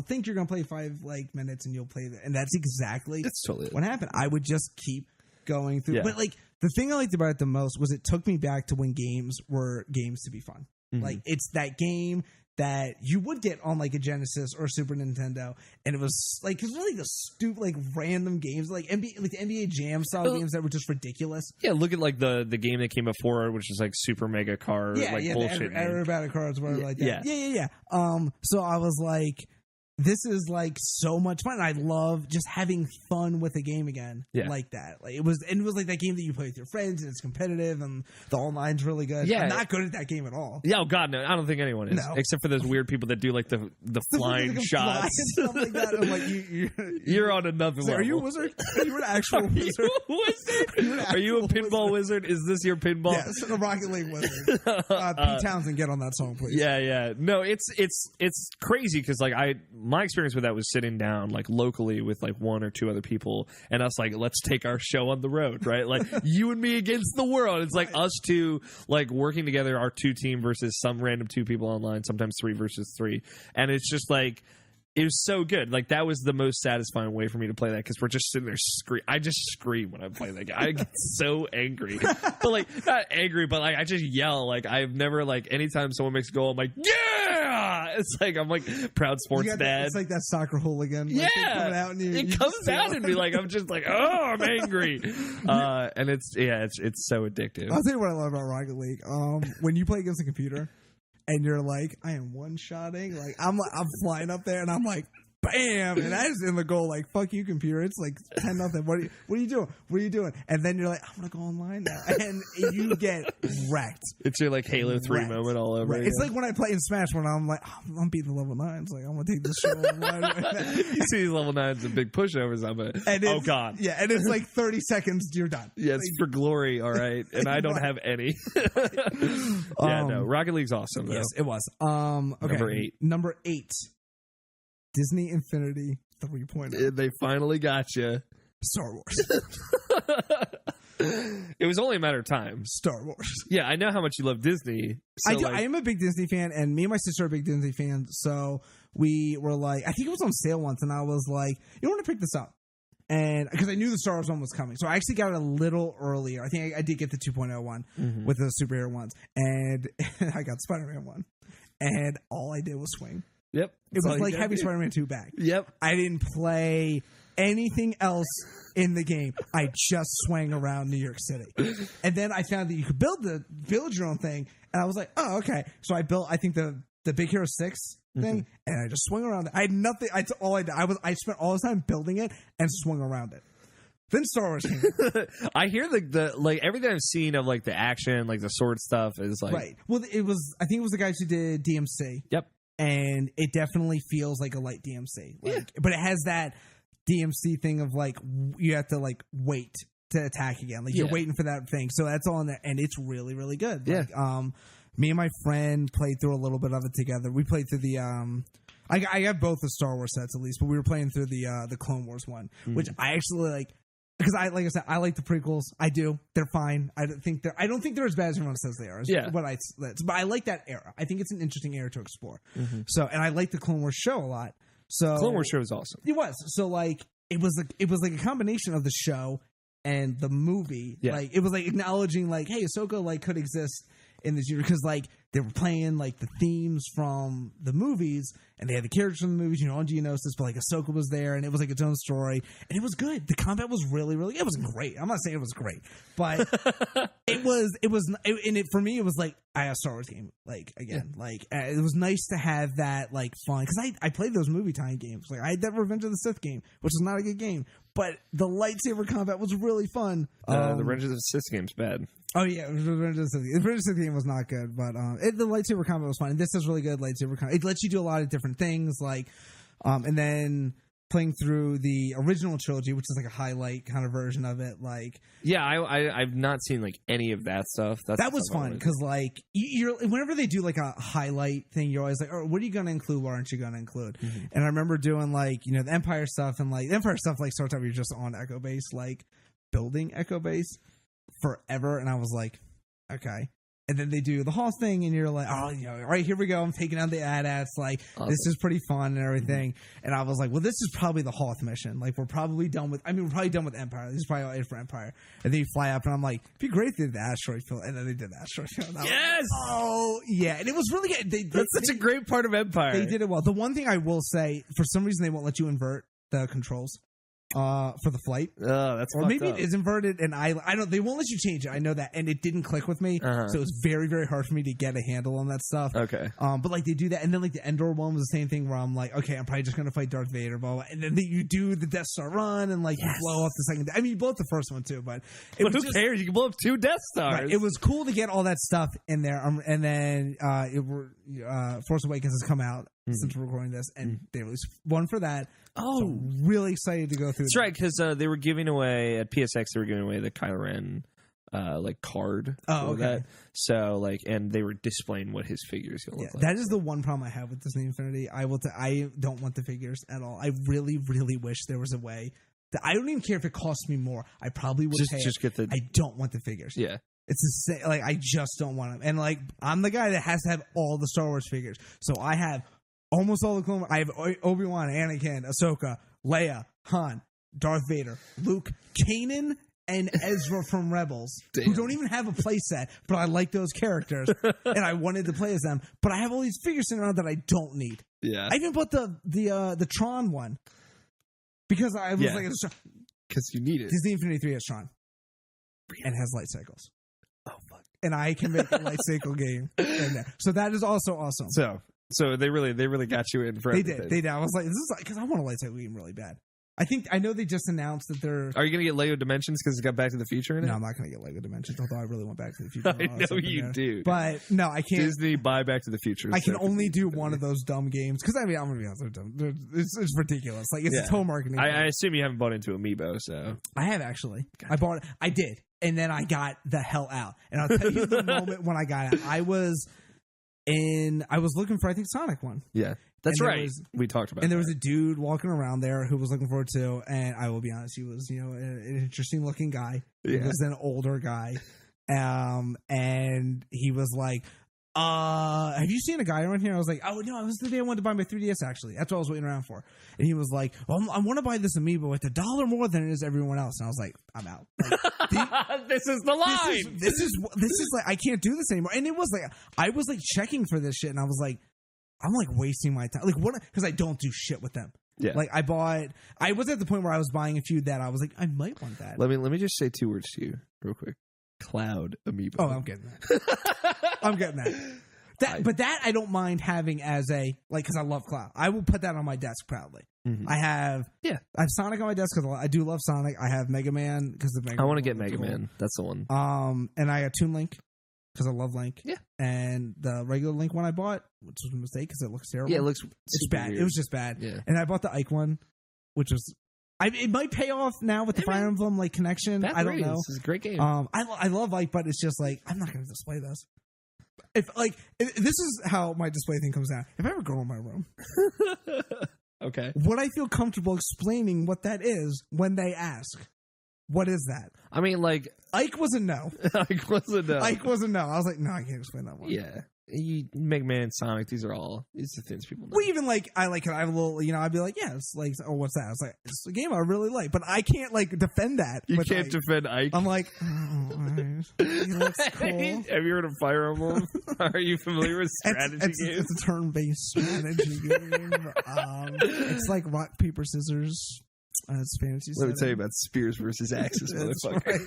Speaker 2: think you're gonna play 5 like minutes and you'll play that, and that's exactly
Speaker 1: totally
Speaker 2: what happened. I would just keep going through.
Speaker 1: Yeah.
Speaker 2: But like the thing I liked about it the most was it took me back to when games were games to be fun. Like it's that game that you would get on like a Genesis or Super Nintendo, and it was like really the stupid like random games like NBA Jam style games that were just ridiculous.
Speaker 1: Yeah, look at like the game that came before it, which is like Super Mega Car, bullshit.
Speaker 2: Aerobatic cards, whatever like that. Yeah. So I was like, this is like so much fun. I love just having fun with a game again, like that. Like it was like that game that you play with your friends, and it's competitive, and the online's really good. Yeah, I'm not good at that game at all.
Speaker 1: Yeah, oh god, no, I don't think anyone is, except for those weird people that do like the flying shots and
Speaker 2: stuff like that. I'm like,
Speaker 1: you're on another level.
Speaker 2: Are you a wizard? Are you an actual wizard?
Speaker 1: Are you a pinball wizard? Is this your pinball?
Speaker 2: Yes, a Rocket League wizard. Pete Townsend, get on that song, please.
Speaker 1: Yeah. No, it's crazy because like my experience with that was sitting down like locally with like 1 or 2 other people, and us like, let's take our show on the road, right? Like you and me against the world. It's like us two like working together, our 2 team versus some random 2 people online, sometimes 3 versus 3, and it's just like, it was so good. Like that was the most satisfying way for me to play that, because we're just sitting there I just scream when I play that game. I get so angry, but like not angry, but like I just yell. Like I've never like anytime someone makes a goal, I'm like, yeah. It's like I'm like proud sports dad.
Speaker 2: It's like that soccer hooligan. Like,
Speaker 1: it comes out in me. Like I'm just like, oh, I'm angry. And it's so addictive.
Speaker 2: I'll tell you what I love about Rocket League. When you play against a computer, and you're like, I am one-shotting. Like I'm flying up there, and I'm like, bam, and I just in the goal like, fuck you, computer. It's like 10-0. What are you doing? What are you doing? And then you're like, I'm gonna go online now, and you get wrecked.
Speaker 1: It's your like Halo 3 moment all over.
Speaker 2: Right. It's like when I play in Smash, when I'm like, I'm beating the level 9s. Like I'm gonna take this shit online.
Speaker 1: You see these level 9s and big pushovers on it. Oh god.
Speaker 2: Yeah, and it's like 30 seconds, you're done.
Speaker 1: Yeah, it's for glory, all right. And I don't have any. No, Rocket League's awesome though.
Speaker 2: Yes, it was. Okay. Number 8. Disney Infinity 3.0.
Speaker 1: They finally got you.
Speaker 2: Star Wars.
Speaker 1: It was only a matter of time.
Speaker 2: Star Wars.
Speaker 1: Yeah, I know how much you love Disney. So
Speaker 2: I do. I am a big Disney fan, and me and my sister are big Disney fans. So we were like, I think it was on sale once, and I was like, you want to pick this up? And because I knew the Star Wars one was coming, so I actually got it a little earlier. I think I did get the 2.0 one with the superhero ones, and I got Spider-Man one, and all I did was swing.
Speaker 1: Yep.
Speaker 2: It was like having Spider-Man 2 back.
Speaker 1: Yep.
Speaker 2: I didn't play anything else in the game. I just swang around New York City. And then I found that you could build your own thing. And I was like, oh, okay. So I built, I think, the Big Hero 6 thing. And I just swung around. I had nothing. All I did. I spent all this time building it and swung around it. Then Star Wars came.
Speaker 1: I hear the like everything I've seen of like the action, like the sword stuff is like.
Speaker 2: Right. Well, I think it was the guys who did DMC.
Speaker 1: Yep.
Speaker 2: And it definitely feels like a light DMC. But it has that DMC thing of like you have to like wait to attack again. Like you're waiting for that thing. So that's all in there, and it's really, really good.
Speaker 1: Yeah.
Speaker 2: Like, me and my friend played through a little bit of it together. We played through the I got both the Star Wars sets at least, but we were playing through the Clone Wars one, which I actually like. because like I said, I like the prequels. I do. They're fine. I don't think they're as bad as everyone says they are. But I like that era. I think it's an interesting era to explore. Mm-hmm. So, and I like the Clone Wars show a lot. So
Speaker 1: Clone Wars show was awesome.
Speaker 2: It was. So like it was like a combination of the show and the movie. Yeah. Like it was like acknowledging like, hey, Ahsoka like could exist in this universe, because like they were playing like the themes from the movies, and they had the characters from the movies, on Geonosis, but like Ahsoka was there, and it was like its own story, and it was good. The combat was really, really. It wasn't great. I'm not saying it was great, but for me, it was like a Star Wars game. Like again, it was nice to have that like fun, because I played those movie time games. Like I had that Revenge of the Sith game, which is not a good game, but the lightsaber combat was really fun.
Speaker 1: The Revenge of the Sith game's bad.
Speaker 2: Oh yeah, the Revenge of the Sith game was not good, but the lightsaber combat was fun. And this is really good lightsaber combat. It lets you do a lot of different things, like, and then playing through the original trilogy, which is like a highlight kind of version of it. Like,
Speaker 1: yeah, I've not seen like any of that stuff.
Speaker 2: That was fun because like you're whenever they do like a highlight thing, you're always like, oh, what are you going to include? What aren't you going to include? Mm-hmm. And I remember doing like the Empire stuff, and like the Empire stuff like starts out you're just on Echo Base, like building Echo Base forever, and I was like, okay. And then they do the Hoth thing, and you're like, oh, all right, here we go. I'm taking out the AT-ATs. Like, awesome. This is pretty fun and everything. Mm-hmm. And I was like, well, this is probably the Hoth mission. Like, we're probably done with Empire. This is probably all it for Empire. And then you fly up, and I'm like, it'd be great if they did the asteroid field. And then they did the asteroid field.
Speaker 1: Yes!
Speaker 2: Like, oh, yeah. And it was really good.
Speaker 1: That's such a great part of Empire.
Speaker 2: They did it well. The one thing I will say, for some reason, they won't let you invert the controls. For the flight.
Speaker 1: Oh, that's
Speaker 2: or maybe
Speaker 1: up.
Speaker 2: It is inverted, and I don't. They won't let you change it. I know that, and it didn't click with me, so it was very, very hard for me to get a handle on that stuff.
Speaker 1: Okay.
Speaker 2: But like they do that, and then like the Endor one was the same thing where I'm like, okay, I'm probably just gonna fight Darth Vader, blah, blah, and then you do the Death Star run, and like you blow up the second. I mean, you blow up the first one too, but
Speaker 1: who cares? You can blow up 2 Death Stars.
Speaker 2: Right. It was cool to get all that stuff in there, and then Force Awakens has come out. Since we're recording this, and they released one for that. Oh, so really excited to go through.
Speaker 1: That's right, because they were giving away at PSX. They were giving away the Kylo Ren like card.
Speaker 2: Oh, okay.
Speaker 1: That. So like, and they were displaying what his figure is going to look like.
Speaker 2: That is the one problem I have with Disney Infinity. I don't want the figures at all. I really, really wish there was a way that I don't even care if it costs me more. I probably would
Speaker 1: just get the.
Speaker 2: I don't want the figures.
Speaker 1: Yeah.
Speaker 2: It's the same. Like I just don't want them. And like I'm the guy that has to have all the Star Wars figures. So I have. Almost all the Clone Wars. I have Obi-Wan, Anakin, Ahsoka, Leia, Han, Darth Vader, Luke, Kanan, and Ezra from Rebels, who don't even have a playset, but I like those characters, and I wanted to play as them. But I have all these figures sitting around that I don't need.
Speaker 1: Yeah,
Speaker 2: I even bought the Tron one because I was like,
Speaker 1: because you need it.
Speaker 2: Disney Infinity 3 has Tron and has light cycles.
Speaker 1: Oh fuck!
Speaker 2: And I can make a light cycle game in there, so that is also awesome.
Speaker 1: So they really got you in for everything.
Speaker 2: They did. I was like, this is like, because I want a lightsaber game really bad. I know they just announced that they're.
Speaker 1: Are you gonna get Lego Dimensions because it got Back to the Future in it?
Speaker 2: No, I'm not gonna get Lego Dimensions. Although I really want Back to the Future.
Speaker 1: I know you do,
Speaker 2: but no, I can't.
Speaker 1: Disney buy Back to the Future.
Speaker 2: I can only do one of those dumb games because I mean I'm gonna be honest, they're dumb. It's ridiculous. Like it's a total marketing.
Speaker 1: I assume you haven't bought into Amiibo, so
Speaker 2: I have actually. I bought it. I did, and then I got the hell out. And I'll tell you the moment when I got out. I was looking for, I think, Sonic one.
Speaker 1: Yeah, that's right. We talked about.
Speaker 2: And there was a dude walking around there who was looking for it too. And I will be honest, he was, an interesting looking guy. Yeah. He was an older guy, and he was like, have you seen a guy around here? I was like, oh no, it was the day I wanted to buy my 3DS actually. That's what I was waiting around for. And he was like, well, I want to buy this Amiibo. It's $1 more than it is everyone else. And I was like, I'm out. Like,
Speaker 1: this is the line.
Speaker 2: This is like, I can't do this anymore. And it was like, I was like checking for this shit, and I was like, I'm like wasting my time. Like what? Because I don't do shit with them. Yeah. Like I was at the point where I was buying a few that I was like, I might want that.
Speaker 1: Let me just say 2 words to you real quick. Cloud Amiibo.
Speaker 2: Oh, I'm getting that. I'm getting that. But that I don't mind having as a, like, because I love Cloud. I will put that on my desk proudly. Mm-hmm. I have Sonic on my desk because I do love Sonic. I have Mega Man because of Mega Man.
Speaker 1: I want to get Mega Man. That's the one.
Speaker 2: And I got Toon Link because I love Link.
Speaker 1: Yeah.
Speaker 2: And the regular Link one I bought, which was a mistake because it looks terrible.
Speaker 1: Yeah, it's
Speaker 2: bad.
Speaker 1: Weird.
Speaker 2: It was just bad.
Speaker 1: Yeah.
Speaker 2: And I bought the Ike one, which was. It might pay off now with the Fire Emblem like connection. I don't know.
Speaker 1: This is a great game.
Speaker 2: I love Ike, but it's just like I'm not going to display this. If this is how my display thing comes out. If I ever go in my room,
Speaker 1: okay,
Speaker 2: would I feel comfortable explaining what that is when they ask? What is that?
Speaker 1: I mean, like
Speaker 2: Ike was a no.
Speaker 1: Ike was a no.
Speaker 2: Ike was a no. I was like, no, I can't explain that one.
Speaker 1: Yeah. Mega Man, Sonic, these are the things people know.
Speaker 2: Well, even like I have a little, I'd be like, yeah, it's like, oh, what's that? I was like, it's a game I really like, but I can't like defend that.
Speaker 1: You can't defend Ike.
Speaker 2: I'm like, oh, he looks cool.
Speaker 1: Have you heard of Fire Emblem? Are you familiar with strategy games?
Speaker 2: It's a turn-based strategy game. It's like rock, paper, scissors. It's fantasy.
Speaker 1: Let me tell you about spears versus axes, motherfucker.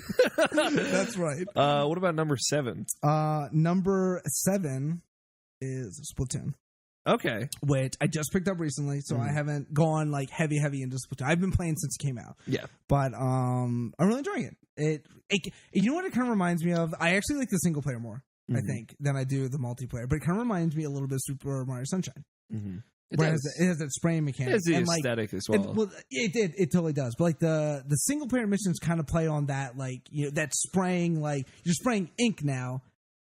Speaker 2: Right. That's right.
Speaker 1: What about number 7?
Speaker 2: Number 7 is Splatoon.
Speaker 1: Okay.
Speaker 2: Which I just picked up recently, so I haven't gone like heavy into Splatoon. I've been playing since it came out.
Speaker 1: Yeah.
Speaker 2: But I'm really enjoying it. You know what it kind of reminds me of? I actually like the single player more, I think, than I do the multiplayer. But it kind of reminds me a little bit of Super Mario Sunshine. Mm-hmm. It has that spraying mechanic.
Speaker 1: It has the aesthetic as well.
Speaker 2: It totally does. But like the single player missions kind of play on that, like, that spraying, like you're spraying ink now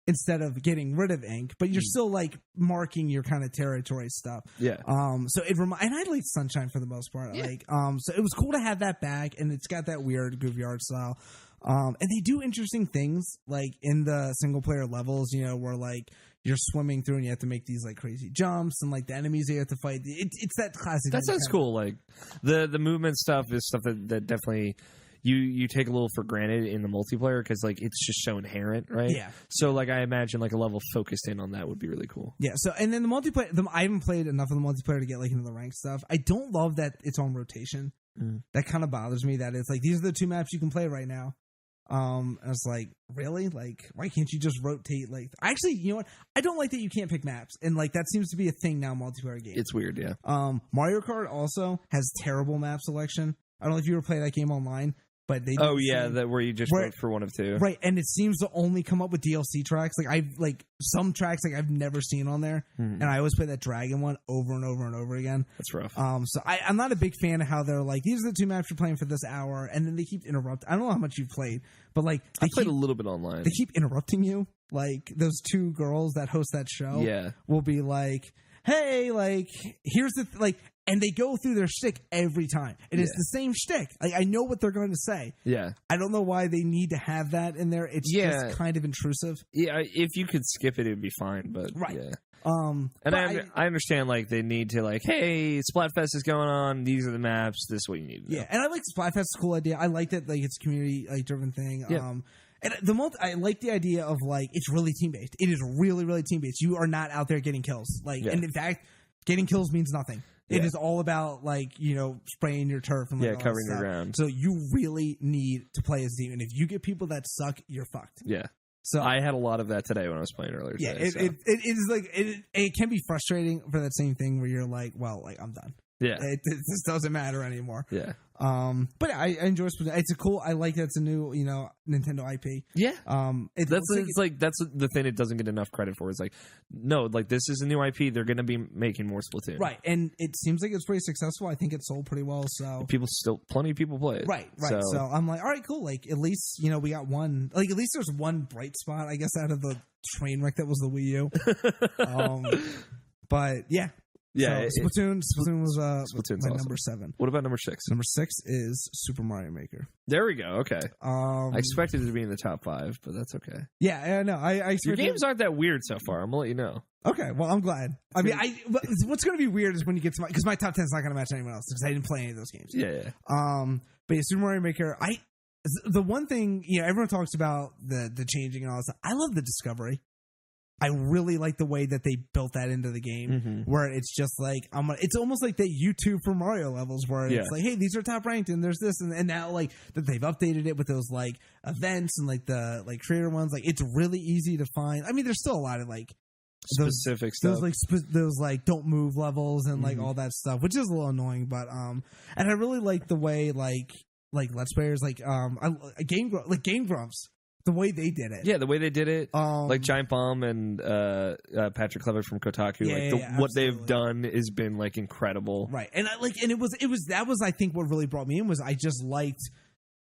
Speaker 2: instead of getting rid of ink, but you're still like marking your kind of territory stuff.
Speaker 1: Yeah.
Speaker 2: So and I like Sunshine for the most part. Yeah. Like so it was cool to have that back, and it's got that weird goofy art style. And they do interesting things like in the single player levels, where like you're swimming through and you have to make these like crazy jumps, and like the enemies you have to fight. It's that classic.
Speaker 1: That sounds cool. Like the movement stuff is stuff that definitely you take a little for granted in the multiplayer because like it's just so inherent, right? Yeah. So like I imagine like a level focused in on that would be really cool. Yeah. So and then the multiplayer, I haven't played enough of the multiplayer to get like into the ranked stuff. I don't love that it's on rotation. That kind of bothers me. That it's like these are the 2 maps you can play right now. I was like, really? Like, why can't you just rotate? Like, actually, you know what? I don't like that you can't pick maps, and like that seems to be a thing now in multiplayer games. It's weird, yeah.
Speaker 2: Mario Kart also has terrible map selection. I don't know if you ever play that game online, but they
Speaker 1: that where you just vote for one of 2,
Speaker 2: right? And it seems to only come up with DLC tracks. Like I've like some tracks like I've never seen on there, and I always play that Dragon one over and over and over again.
Speaker 1: That's rough.
Speaker 2: So I'm not a big fan of how they're like, these are the 2 maps you're playing for this hour, and then they keep interrupting. I don't know how much you've played, but like
Speaker 1: I played a little bit online.
Speaker 2: They keep interrupting you. Like those 2 girls that host that show, will be like, hey, like here's the like. And they go through their shtick every time. And it's the same shtick. Like, I know what they're going to say. Yeah. I don't know why they need to have that in there. It's just kind of intrusive.
Speaker 1: Yeah, if you could skip it would be fine, but yeah. And I understand, like, they need to, like, hey, Splatfest is going on. These are the maps. This is what you need to know.
Speaker 2: Yeah, and I like Splatfest. It's a cool idea. I like that, like, it's a community, like, driven thing. Yeah. And I like the idea of, like, it's really team-based. It is really, really team-based. You are not out there getting kills. Like, and in fact, getting kills means nothing. It is all about, like, spraying your turf and like
Speaker 1: covering your ground.
Speaker 2: So you really need to play as a team. And if you get people that suck, you're fucked.
Speaker 1: Yeah. So I had a lot of that today when I was playing earlier today.
Speaker 2: Yeah, it is like it can be frustrating for that same thing where you're like, well, like I'm done. Yeah, this doesn't matter anymore. Yeah. But I enjoy Splatoon. It's a cool. I like that it's a new, Nintendo IP. Yeah.
Speaker 1: That's the thing it doesn't get enough credit for. Is like, no, like this is a new IP. They're going to be making more Splatoon.
Speaker 2: Right, and it seems like it's pretty successful. I think it sold pretty well. So
Speaker 1: plenty of people play it.
Speaker 2: Right. So I'm like, all right, cool. Like at least we got one. Like at least there's one bright spot, I guess, out of the train wreck that was the Wii U. But yeah. Yeah, so Splatoon was my awesome. Number 7.
Speaker 1: What about number 6?
Speaker 2: Number 6 is Super Mario Maker.
Speaker 1: There we go. Okay. I expected it to be in the top 5, but that's okay.
Speaker 2: Yeah, I know.
Speaker 1: Your games aren't that weird so far. I'm gonna let you know.
Speaker 2: Okay, well, I'm glad. I mean, what's going to be weird is when you get to because my top 10 is not going to match anyone else because I didn't play any of those games. Yeah. But yeah, Super Mario Maker. The one thing everyone talks about the changing and all that stuff. I love the discovery. I really like the way that they built that into the game, where it's just like it's almost like the YouTube for Mario levels, where it's like, hey, these are top ranked, and there's this, and now like that they've updated it with those like events and like the like creator ones. Like it's really easy to find. I mean, there's still a lot of like
Speaker 1: specific stuff,
Speaker 2: those like don't move levels and like all that stuff, which is a little annoying. But and I really like the way like Let's Players Game Grumps. The way they did it.
Speaker 1: Yeah, the way they did it. Like Giant Bomb and Patrick Clever from Kotaku. What they've done has been like incredible.
Speaker 2: Right. And it was I think what really brought me in was I just liked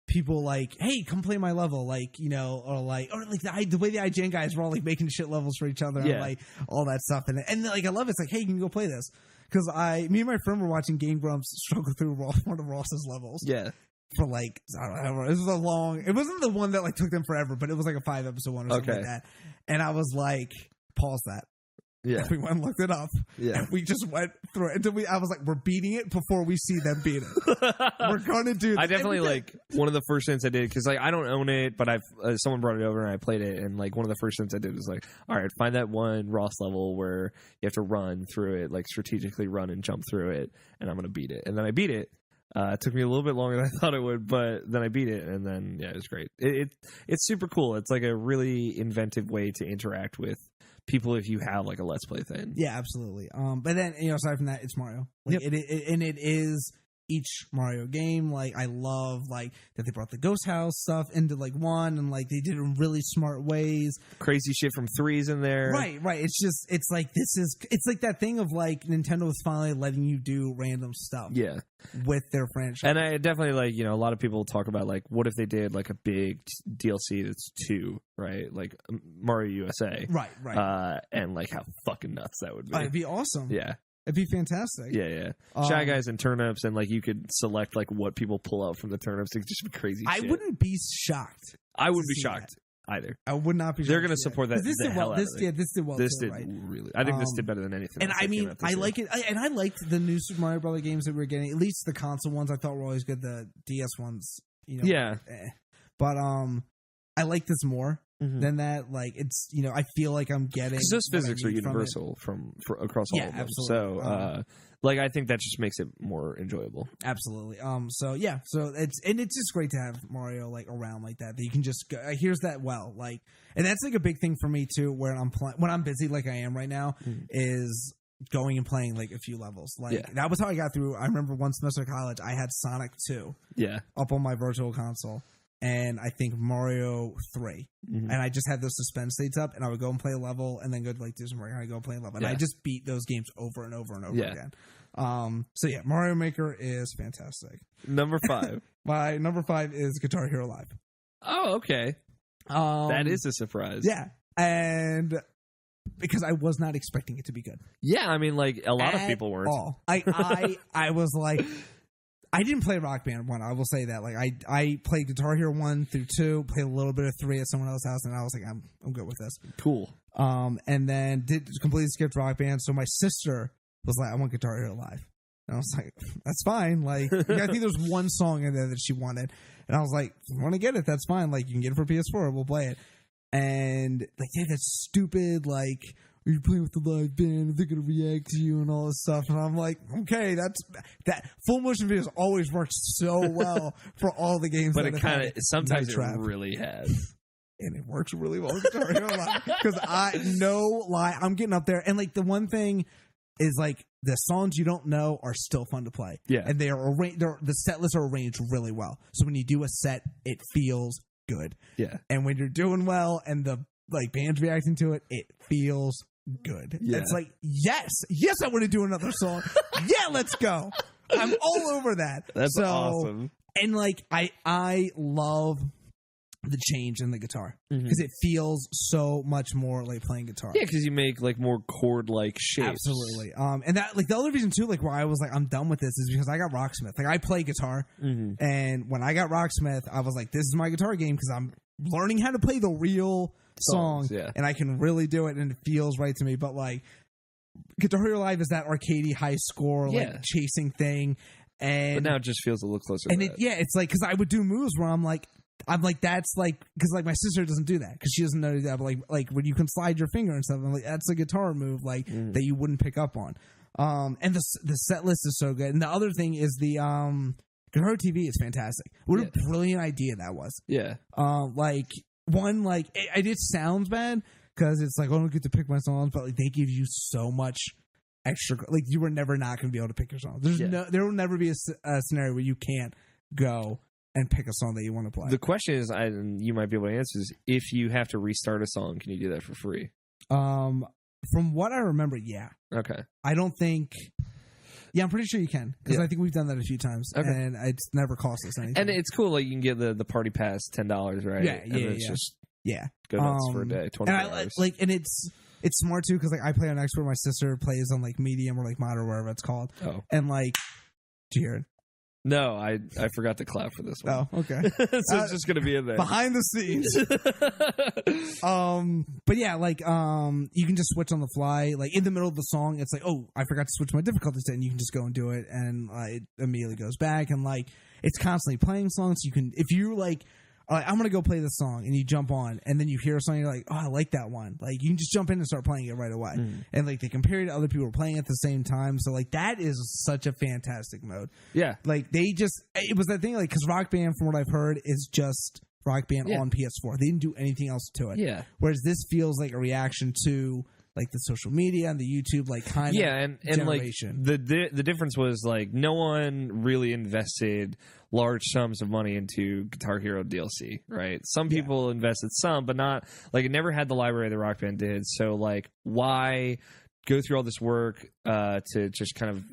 Speaker 2: people like, hey, come play my level, like, or the way the IGN guys were all like making shit levels for each other and like all that stuff. And like I love it. It's like, hey, you can go play this. Because me and my friend were watching Game Grumps struggle through one of Ross's levels. Yeah. for like, I don't know, it wasn't the one that like took them forever, but it was like a 5-episode one or something like that. And I was like, pause that.
Speaker 1: Yeah.
Speaker 2: And we went and looked it up.
Speaker 1: Yeah.
Speaker 2: And we just went through it until I was like, we're beating it before we see them beat it. We're going to do that.
Speaker 1: I definitely like one of the first things I did, because like I don't own it, but I've someone brought it over and I played it, and like one of the first things I did was like, all right, find that one Ross level where you have to run through it, like strategically run and jump through it, and I'm gonna beat it. And then I beat it. It took me a little bit longer than I thought it would, but then I beat it, and then yeah, it was great. It's super cool. It's like a really inventive way to interact with people if you have like a Let's Play thing.
Speaker 2: Yeah, absolutely. But then, you know, aside from that, it's Mario. Like, it is each Mario game. Like, I love like that they brought the Ghost House stuff into like one, and like they did it in really smart ways.
Speaker 1: Crazy shit from 3's in there.
Speaker 2: Right. It's like it's like that thing of like Nintendo is finally letting you do random stuff.
Speaker 1: Yeah.
Speaker 2: With their franchise.
Speaker 1: And I definitely like, you know, a lot of people talk about like, what if they did like a big DLC that's 2, right? Like Mario USA.
Speaker 2: Right.
Speaker 1: And like how fucking nuts that would be.
Speaker 2: It'd be awesome.
Speaker 1: Yeah.
Speaker 2: It'd be fantastic.
Speaker 1: Yeah. Shy Guys and turnips, and like you could select like what people pull out from the turnips. It'd just be crazy shit.
Speaker 2: I wouldn't be shocked.
Speaker 1: I wouldn't be shocked either.
Speaker 2: I would not be shocked.
Speaker 1: They're going to support that.
Speaker 2: This did well. This did well.
Speaker 1: This
Speaker 2: too,
Speaker 1: did
Speaker 2: right?
Speaker 1: really. I think this did better than anything.
Speaker 2: And I mean, I like it. And I liked the new Super Mario Brother games that we were getting. At least the console ones, I thought were always good. The DS ones, you know.
Speaker 1: Yeah.
Speaker 2: But I like this more than that. Like, it's, you know, I feel like I'm getting.
Speaker 1: Because those physics are universal from across all of them.
Speaker 2: Absolutely.
Speaker 1: So, like, I think that just makes it more enjoyable.
Speaker 2: Absolutely. So yeah. So it's just great to have Mario like around like that. That you can just go, here's that well, like, and that's like a big thing for me too. Where when I'm busy like I am right now, is going and playing like a few levels. Like that was how I got through. I remember one semester of college, I had Sonic 2 up on my virtual console. And I think Mario 3. And I just had those suspense states up, and I would go and play a level, and then go to like do some work, and I'd go and play a level. And I just beat those games over and over and over again. So yeah, Mario Maker is fantastic.
Speaker 1: Number 5.
Speaker 2: My number 5 is Guitar Hero Live.
Speaker 1: Oh, okay. That is a surprise.
Speaker 2: Yeah. And because I was not expecting it to be good.
Speaker 1: Yeah, I mean, like, a lot of people weren't.
Speaker 2: I was like... I didn't play Rock Band 1. I will say that. Like I played Guitar Hero 1 through 2, played a little bit of 3 at someone else's house, and I was like, I'm good with this.
Speaker 1: Cool.
Speaker 2: And then did completely skip Rock Band. So my sister was like, I want Guitar Hero Live. And I was like, that's fine. Like, I think there's one song in there that she wanted. And I was like, if you want to get it, that's fine. Like, you can get it for PS4. We'll play it. And like, yeah, that's stupid. Like, are you playing with the live band? They're gonna react to you and all this stuff. And I'm like, okay, that full motion videos always worked so well for all the games.
Speaker 1: But it kind of sometimes it really has,
Speaker 2: and it works really well with Guitar Hero Live, because I'm getting up there, and like the one thing is like the songs you don't know are still fun to play.
Speaker 1: Yeah,
Speaker 2: and they are the set lists are arranged really well. So when you do a set, it feels good.
Speaker 1: Yeah, and
Speaker 2: when you're doing well and the like band's reacting to it, it feels good. Yeah. It's like, yes, I want to do another song. Yeah, let's go. I'm all over that.
Speaker 1: That's awesome.
Speaker 2: And like, I love the change in the guitar, because it feels so much more like playing guitar.
Speaker 1: Yeah, because you make like more chord-like shapes.
Speaker 2: Absolutely. And that, like, the other reason too, like, why I was like, I'm done with this, is because I got Rocksmith. Like, I play guitar, and when I got Rocksmith, I was like, this is my guitar game, because I'm learning how to play the real song, and I can really do it, and it feels right to me. But like, Guitar Hero Live is that arcadey high score, like chasing thing, and
Speaker 1: but now it just feels a little closer.
Speaker 2: And
Speaker 1: to
Speaker 2: it's like, because I would do moves where I'm like, that's like, because like my sister doesn't do that, because she doesn't know that. But like when you can slide your finger and stuff, I'm like, that's a guitar move like that you wouldn't pick up on. And the set list is so good. And the other thing is the Guitar TV is fantastic. What a brilliant idea that was.
Speaker 1: Yeah.
Speaker 2: Like, one, like, it sounds bad because it's like, I don't get to pick my songs, but like, they give you so much extra. Like, you were never not going to be able to pick your song. There will never be a scenario where you can't go and pick a song that you want to play.
Speaker 1: The question is, and you might be able to answer, is if you have to restart a song, can you do that for free?
Speaker 2: From what I remember, yeah.
Speaker 1: Okay.
Speaker 2: I don't think. Yeah, I'm pretty sure you can, because I think we've done that a few times, and it's never cost us anything.
Speaker 1: And it's cool, like you can get the party pass $10, right?
Speaker 2: Yeah,
Speaker 1: and it's just go nuts for a day, 24 hours.
Speaker 2: And it's smart too, because like I play on expert, my sister plays on like medium or like mod or whatever it's called.
Speaker 1: Oh,
Speaker 2: and like, do you hear it?
Speaker 1: No, I forgot to clap for this one.
Speaker 2: Oh, okay.
Speaker 1: So it's just gonna be in there
Speaker 2: behind the scenes. But yeah, like you can just switch on the fly. Like in the middle of the song, it's like, oh, I forgot to switch my difficulty set, and you can just go and do it, and it immediately goes back, and like it's constantly playing songs. You can, if you like. I'm gonna go play this song, and you jump on, and then you hear a song, you're like, oh, I like that one. Like you can just jump in and start playing it right away, and like they compare it to other people who are playing at the same time. So like that is such a fantastic mode.
Speaker 1: Yeah,
Speaker 2: like it was that thing, like because Rock Band, from what I've heard, is just Rock Band on PS4. They didn't do anything else to it.
Speaker 1: Yeah. Whereas
Speaker 2: this feels like a reaction to like the social media and the YouTube, like kind of
Speaker 1: and
Speaker 2: generation.
Speaker 1: Like the difference was like no one really invested large sums of money into Guitar Hero DLC, right? Some people invested some, but not like it never had the library that Rock Band did. So like, why go through all this work to just kind of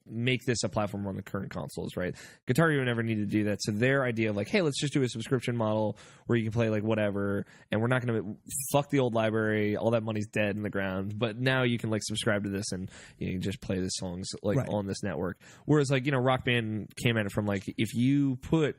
Speaker 1: make this a platform on the current consoles, right? Guitar Hero never needed to do that. So their idea of like, hey, let's just do a subscription model where you can play like whatever, and we're not going to fuck the old library. All that money's dead in the ground, but now you can like subscribe to this and you can just play the songs like on this network. Whereas like, Rock Band came at it from like, if you put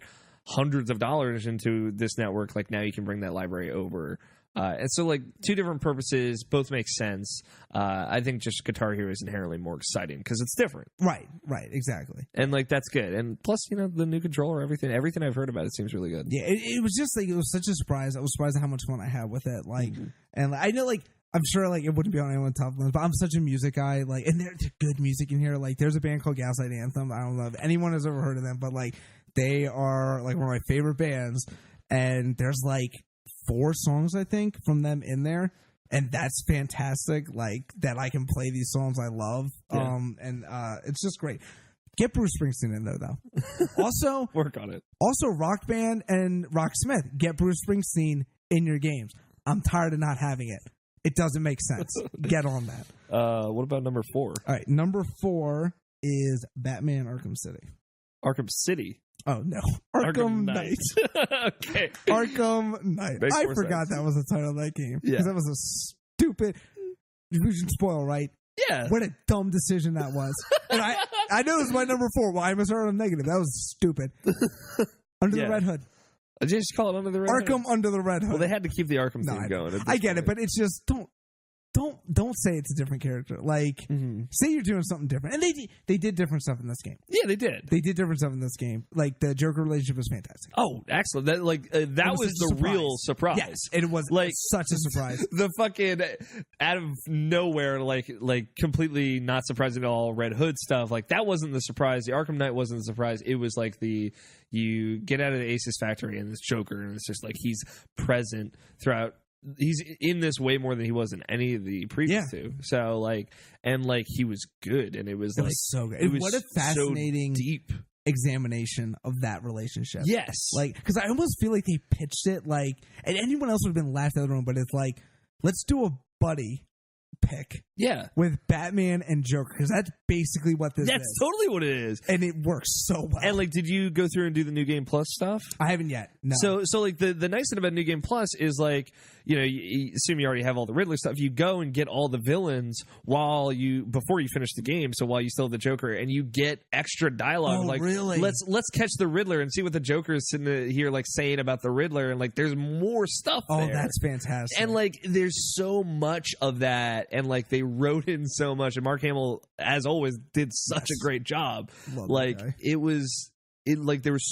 Speaker 1: hundreds of dollars into this network, like now you can bring that library over. And so, like, two different purposes, both make sense. I think just Guitar Hero is inherently more exciting because it's different.
Speaker 2: Right, exactly.
Speaker 1: And, like, that's good. And plus, the new controller, everything I've heard about it seems really good.
Speaker 2: Yeah, it was just, like, it was such a surprise. I was surprised at how much fun I had with it. Like, and I know, like, I'm sure, like, it wouldn't be on anyone's top list, but I'm such a music guy. Like, and there's good music in here. Like, there's a band called Gaslight Anthem. I don't know if anyone has ever heard of them, but, like, they are, like, one of my favorite bands. And there's, like, 4 songs, I think, from them in there, and that's fantastic. Like that, I can play these songs I love, and it's just great. Get Bruce Springsteen in there, though. Also,
Speaker 1: work on it. Also,
Speaker 2: Rock Band and Rocksmith, get Bruce Springsteen in your games. I'm tired of not having it. It doesn't make sense. Get on that.
Speaker 1: What about number 4?
Speaker 2: All right, number 4 is Batman Arkham City.
Speaker 1: Arkham City.
Speaker 2: Oh, no. Arkham Knight.
Speaker 1: Okay.
Speaker 2: Arkham Knight. I forgot that was the title of that game. Because that was a stupid... We should spoil, right?
Speaker 1: Yeah.
Speaker 2: What a dumb decision that was. And I know it was my number 4. Why am I starting on negative? That was stupid. Under the Red Hood.
Speaker 1: Did you just call it Under the Red Hood?
Speaker 2: Arkham Under the Red Hood.
Speaker 1: Well, they had to keep the Arkham theme going.
Speaker 2: I get it, but it's just... Don't say it's a different character. Like, say you're doing something different. And they did different stuff in this game.
Speaker 1: Yeah, they did.
Speaker 2: They did different stuff in this game. Like, the Joker relationship was fantastic.
Speaker 1: Oh, excellent. That was the real surprise.
Speaker 2: Yes, it was like such a surprise.
Speaker 1: The fucking out of nowhere, like completely not surprising at all, Red Hood stuff. Like, that wasn't the surprise. The Arkham Knight wasn't the surprise. It was like you get out of the Aces factory and this Joker, and it's just like he's present throughout. He's in this way more than he was in any of the previous two. So he was good, and it was
Speaker 2: so good. What a fascinating,
Speaker 1: so deep
Speaker 2: examination of that relationship.
Speaker 1: Yes,
Speaker 2: like because I almost feel like they pitched it like, and anyone else would have been laughed out of the room, but it's like, let's do a buddy pick.
Speaker 1: Yeah,
Speaker 2: with Batman and Joker, because that's basically what this is.
Speaker 1: That's totally what it is,
Speaker 2: and it works so well.
Speaker 1: And did you go through and do the New Game Plus stuff?
Speaker 2: I haven't yet. No.
Speaker 1: So like the nice thing about New Game Plus is like you assume you already have all the Riddler stuff. You go and get all the villains before you finish the game. So while you still have the Joker, and you get extra dialogue.
Speaker 2: Oh, really?
Speaker 1: Let's catch the Riddler and see what the Joker is sitting here saying about the Riddler, and there's more stuff.
Speaker 2: Oh,
Speaker 1: there.
Speaker 2: That's fantastic.
Speaker 1: And there's so much of that, and they wrote in so much, and Mark Hamill, as always, did such a great job. There was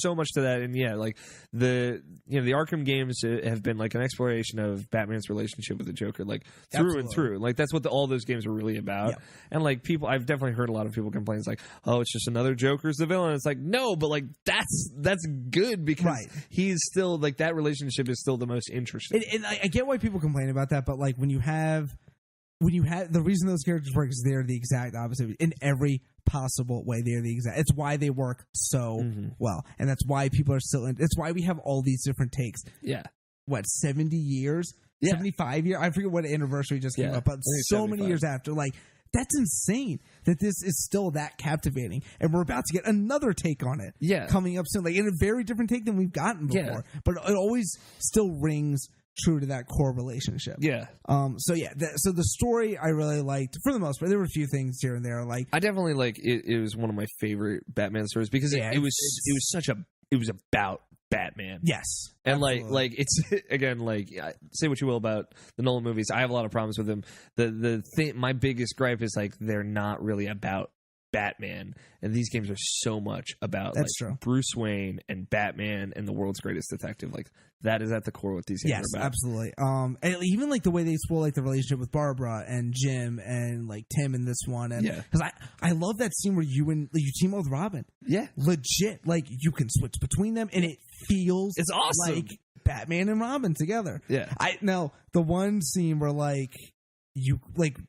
Speaker 1: so much to that, and the Arkham games have been an exploration of Batman's relationship with the Joker, through and through. That's what all those games were really about. Yep. And people, I've definitely heard a lot of people complain, it's oh, it's just another Joker's the villain. It's no, but that's good because he's still that relationship is still the most interesting.
Speaker 2: And I get why people complain about that, but when you have the reason those characters work is they're the exact opposite in every possible way. They're the exact. It's why they work so well, and that's why people are still. It's why we have all these different takes.
Speaker 1: Yeah,
Speaker 2: 70 years, 75 years. I forget what anniversary just came up, but so many years after, that's insane that this is still that captivating, and we're about to get another take on it. Coming up soon, in a very different take than we've gotten before. But it always still rings true to that core relationship.
Speaker 1: Yeah.
Speaker 2: So the story I really liked for the most part. There were a few things here and there. Like
Speaker 1: I definitely like it. It was one of my favorite Batman stories because it was about Batman.
Speaker 2: Yes.
Speaker 1: And
Speaker 2: absolutely.
Speaker 1: like it's again, like say what you will about the Nolan movies, I have a lot of problems with them. The thing, my biggest gripe is like they're not really about Batman, and these games are so much about
Speaker 2: true.
Speaker 1: Bruce Wayne and Batman and the world's greatest detective. Like that is at the core what these games are about.
Speaker 2: Absolutely. And even like the way they explore like the relationship with Barbara and Jim and like Tim in this one, and because I love that scene where you team up with Robin. Yeah, legit. Like you can switch between them, and it feels
Speaker 1: it's awesome.
Speaker 2: Like Batman and Robin together.
Speaker 1: Yeah.
Speaker 2: I know the one scene where like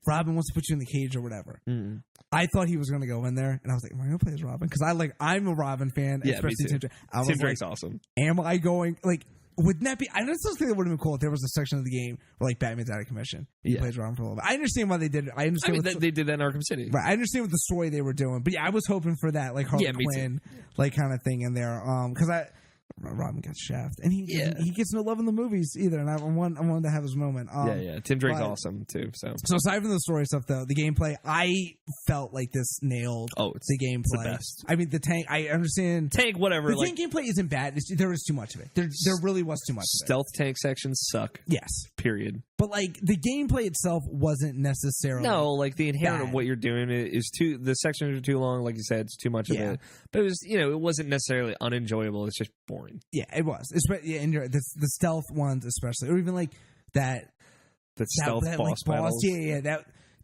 Speaker 2: Robin wants to put you in the cage or whatever. Mm. I thought he was going to go in there, and I was like, "Am I going to play as Robin?" Because I'm a Robin fan, especially Tim Drake.
Speaker 1: Tim Drake's awesome.
Speaker 2: Am I going Wouldn't that be? I just think it would have been cool if there was a section of the game where like Batman's out of commission. He plays Robin for a little bit. I understand why they did it. I understand.
Speaker 1: They did that in Arkham City.
Speaker 2: Right. I understand what the story they were doing, but I was hoping for that like Harley Quinn like kind of thing in there. Because Robin gets shafted, and he gets no love in the movies either. And I wanted to have his moment.
Speaker 1: Tim Drake's awesome too. So
Speaker 2: aside from the story stuff, though, the gameplay, I felt like this nailed.
Speaker 1: It's
Speaker 2: the gameplay.
Speaker 1: It's the best.
Speaker 2: I mean, the tank. I understand
Speaker 1: tank, whatever.
Speaker 2: The tank gameplay isn't bad. There was too much of it. There really was too much.
Speaker 1: Stealth tank sections suck.
Speaker 2: Yes.
Speaker 1: Period.
Speaker 2: But like the gameplay itself wasn't necessarily
Speaker 1: like the inherent of what you're doing is too. The sections are too long, like you said. It's too much of it. But it was it wasn't necessarily unenjoyable. It's just boring.
Speaker 2: Yeah, it was. Especially the stealth ones, especially, or even like that.
Speaker 1: The stealth boss battles.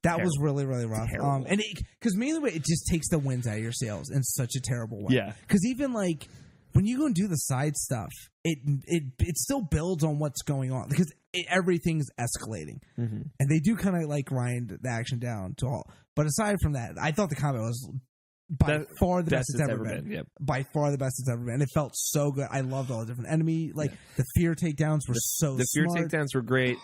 Speaker 2: That was really really rough. Terrible. And because mainly it just takes the winds out of your sails in such a terrible way.
Speaker 1: Yeah.
Speaker 2: Because even like when you go and do the side stuff, it still builds on what's going on because everything's escalating, and they do kind of like grind the action down to all. But aside from that, I thought the combat was by far the best it's ever been.
Speaker 1: Yep.
Speaker 2: By far the best it's ever been. And it felt so good. I loved all the different enemy. The fear takedowns were the
Speaker 1: fear takedowns were great.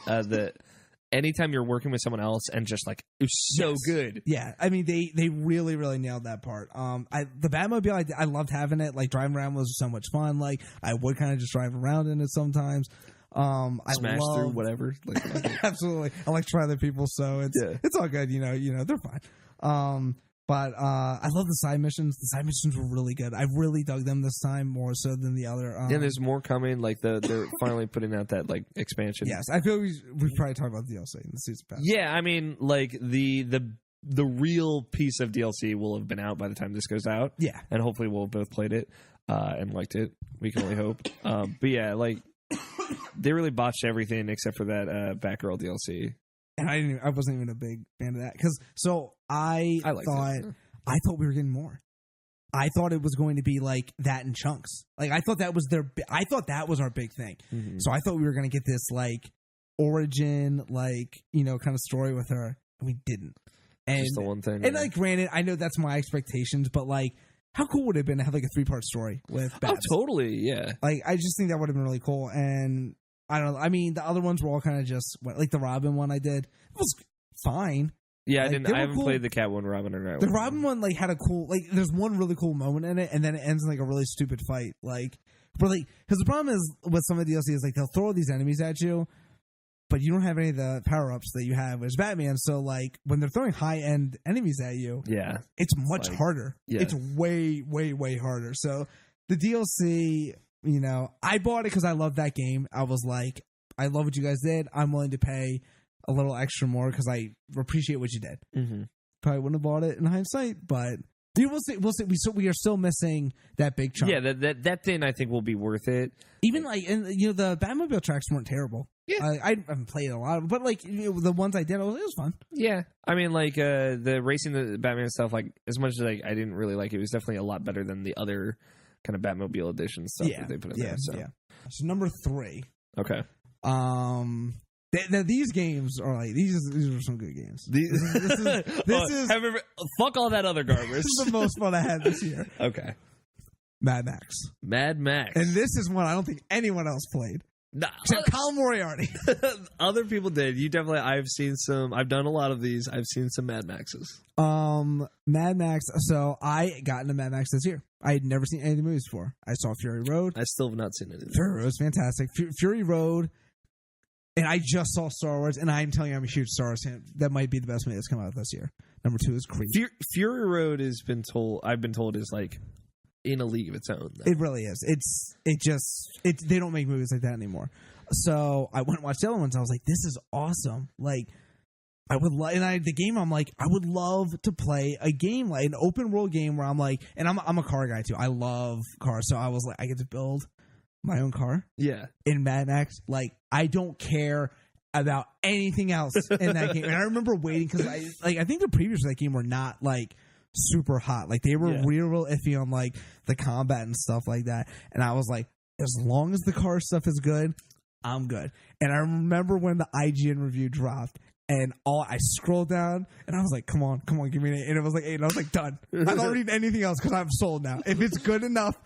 Speaker 1: Anytime you're working with someone else and just like it was so good.
Speaker 2: Yeah, I mean they really really nailed that part. The Batmobile I loved having it. Like driving around was so much fun. Like I would kind of just drive around in it sometimes.
Speaker 1: Smash through whatever.
Speaker 2: Absolutely, I like trying other people, so it's all good. They're fine. But I love the side missions. The side missions were really good. I really dug them this time more so than the other.
Speaker 1: There's more coming. Like they're finally putting out that like expansion.
Speaker 2: Yes, I feel we probably talked about the DLC in the season pass.
Speaker 1: Yeah, I mean like the real piece of DLC will have been out by the time this goes out.
Speaker 2: Yeah, and
Speaker 1: hopefully we'll have both played it and liked it. We can only hope. But yeah, like they really botched everything except for that Batgirl DLC.
Speaker 2: And I wasn't even a big fan of that because I thought we were getting more. I thought it was going to be like that in chunks. Like I thought that was our big thing. Mm-hmm. So I thought we were going to get this like origin, kind of story with her, and we didn't. And
Speaker 1: just the one thing.
Speaker 2: And like, granted, I know that's my expectations, but like, how cool would it have been to have like a 3-part story with Babs?
Speaker 1: Oh, totally, yeah.
Speaker 2: Like I just think that would have been really cool. And I don't know. I mean, the other ones were all kind of just like the Robin one I did. It was fine.
Speaker 1: Yeah, I haven't played the Catwoman Robin or Nightwing.
Speaker 2: The Robin one had a cool there's one really cool moment in it, and then it ends in like a really stupid fight. Because the problem is with some of the DLC is like they'll throw all these enemies at you, but you don't have any of the power ups that you have as Batman. So like when they're throwing high end enemies at you, it's much harder. Yeah. It's way way harder. So the DLC. I bought it because I love that game. I was like, I love what you guys did. I'm willing to pay a little extra more because I appreciate what you did. Mm-hmm. Probably wouldn't have bought it in hindsight, but we'll see. We are still missing that big chunk.
Speaker 1: Yeah, that thing I think will be worth it.
Speaker 2: Even the Batmobile tracks weren't terrible. Yeah, I haven't played a lot, but the ones I did, it was fun.
Speaker 1: Yeah, I mean the racing the Batman stuff. Like as much as I didn't really like it, it was definitely a lot better than the other kind of Batmobile edition stuff that they put in there.
Speaker 2: So number 3.
Speaker 1: Okay.
Speaker 2: These games are these are some good games.
Speaker 1: Fuck all that other garbage.
Speaker 2: This is the most fun I had this year.
Speaker 1: Okay.
Speaker 2: Mad Max. And this is one I don't think anyone else played.
Speaker 1: Nah.
Speaker 2: Except Colin Moriarty.
Speaker 1: Other people did. You definitely. I've done a lot of these. I've seen some Mad Maxes.
Speaker 2: Mad Max. So I got into Mad Max this year. I had never seen any of the movies before. I saw Fury Road.
Speaker 1: I still have not seen it.
Speaker 2: Fury Road is fantastic. Fury Road And I just saw Star Wars, and I'm telling you, I'm a huge Star Wars fan. That might be the best movie that's come out this year. Number 2 is Creed.
Speaker 1: Fury Road has been told. I've been told is like in a league of its own. Though.
Speaker 2: It really is. They don't make movies like that anymore. So I went and watched the other ones. I was like, this is awesome. Like, I would love, and the game, I'm like, I would love to play a game, like an open world game where I'm like, and I'm a car guy too. I love cars. So I was like, I get to build my own car.
Speaker 1: Yeah.
Speaker 2: In Mad Max. Like, I don't care about anything else in that game. And I remember waiting because I think the previews of that game were not like super hot. Like, they were real iffy on like the combat and stuff like that. And I was like, as long as the car stuff is good, I'm good. And I remember when the IGN review dropped, and I scrolled down, and I was like, come on, give me an 8. And it was like 8, and I was like, done. I don't read anything else because I'm sold now. If it's good enough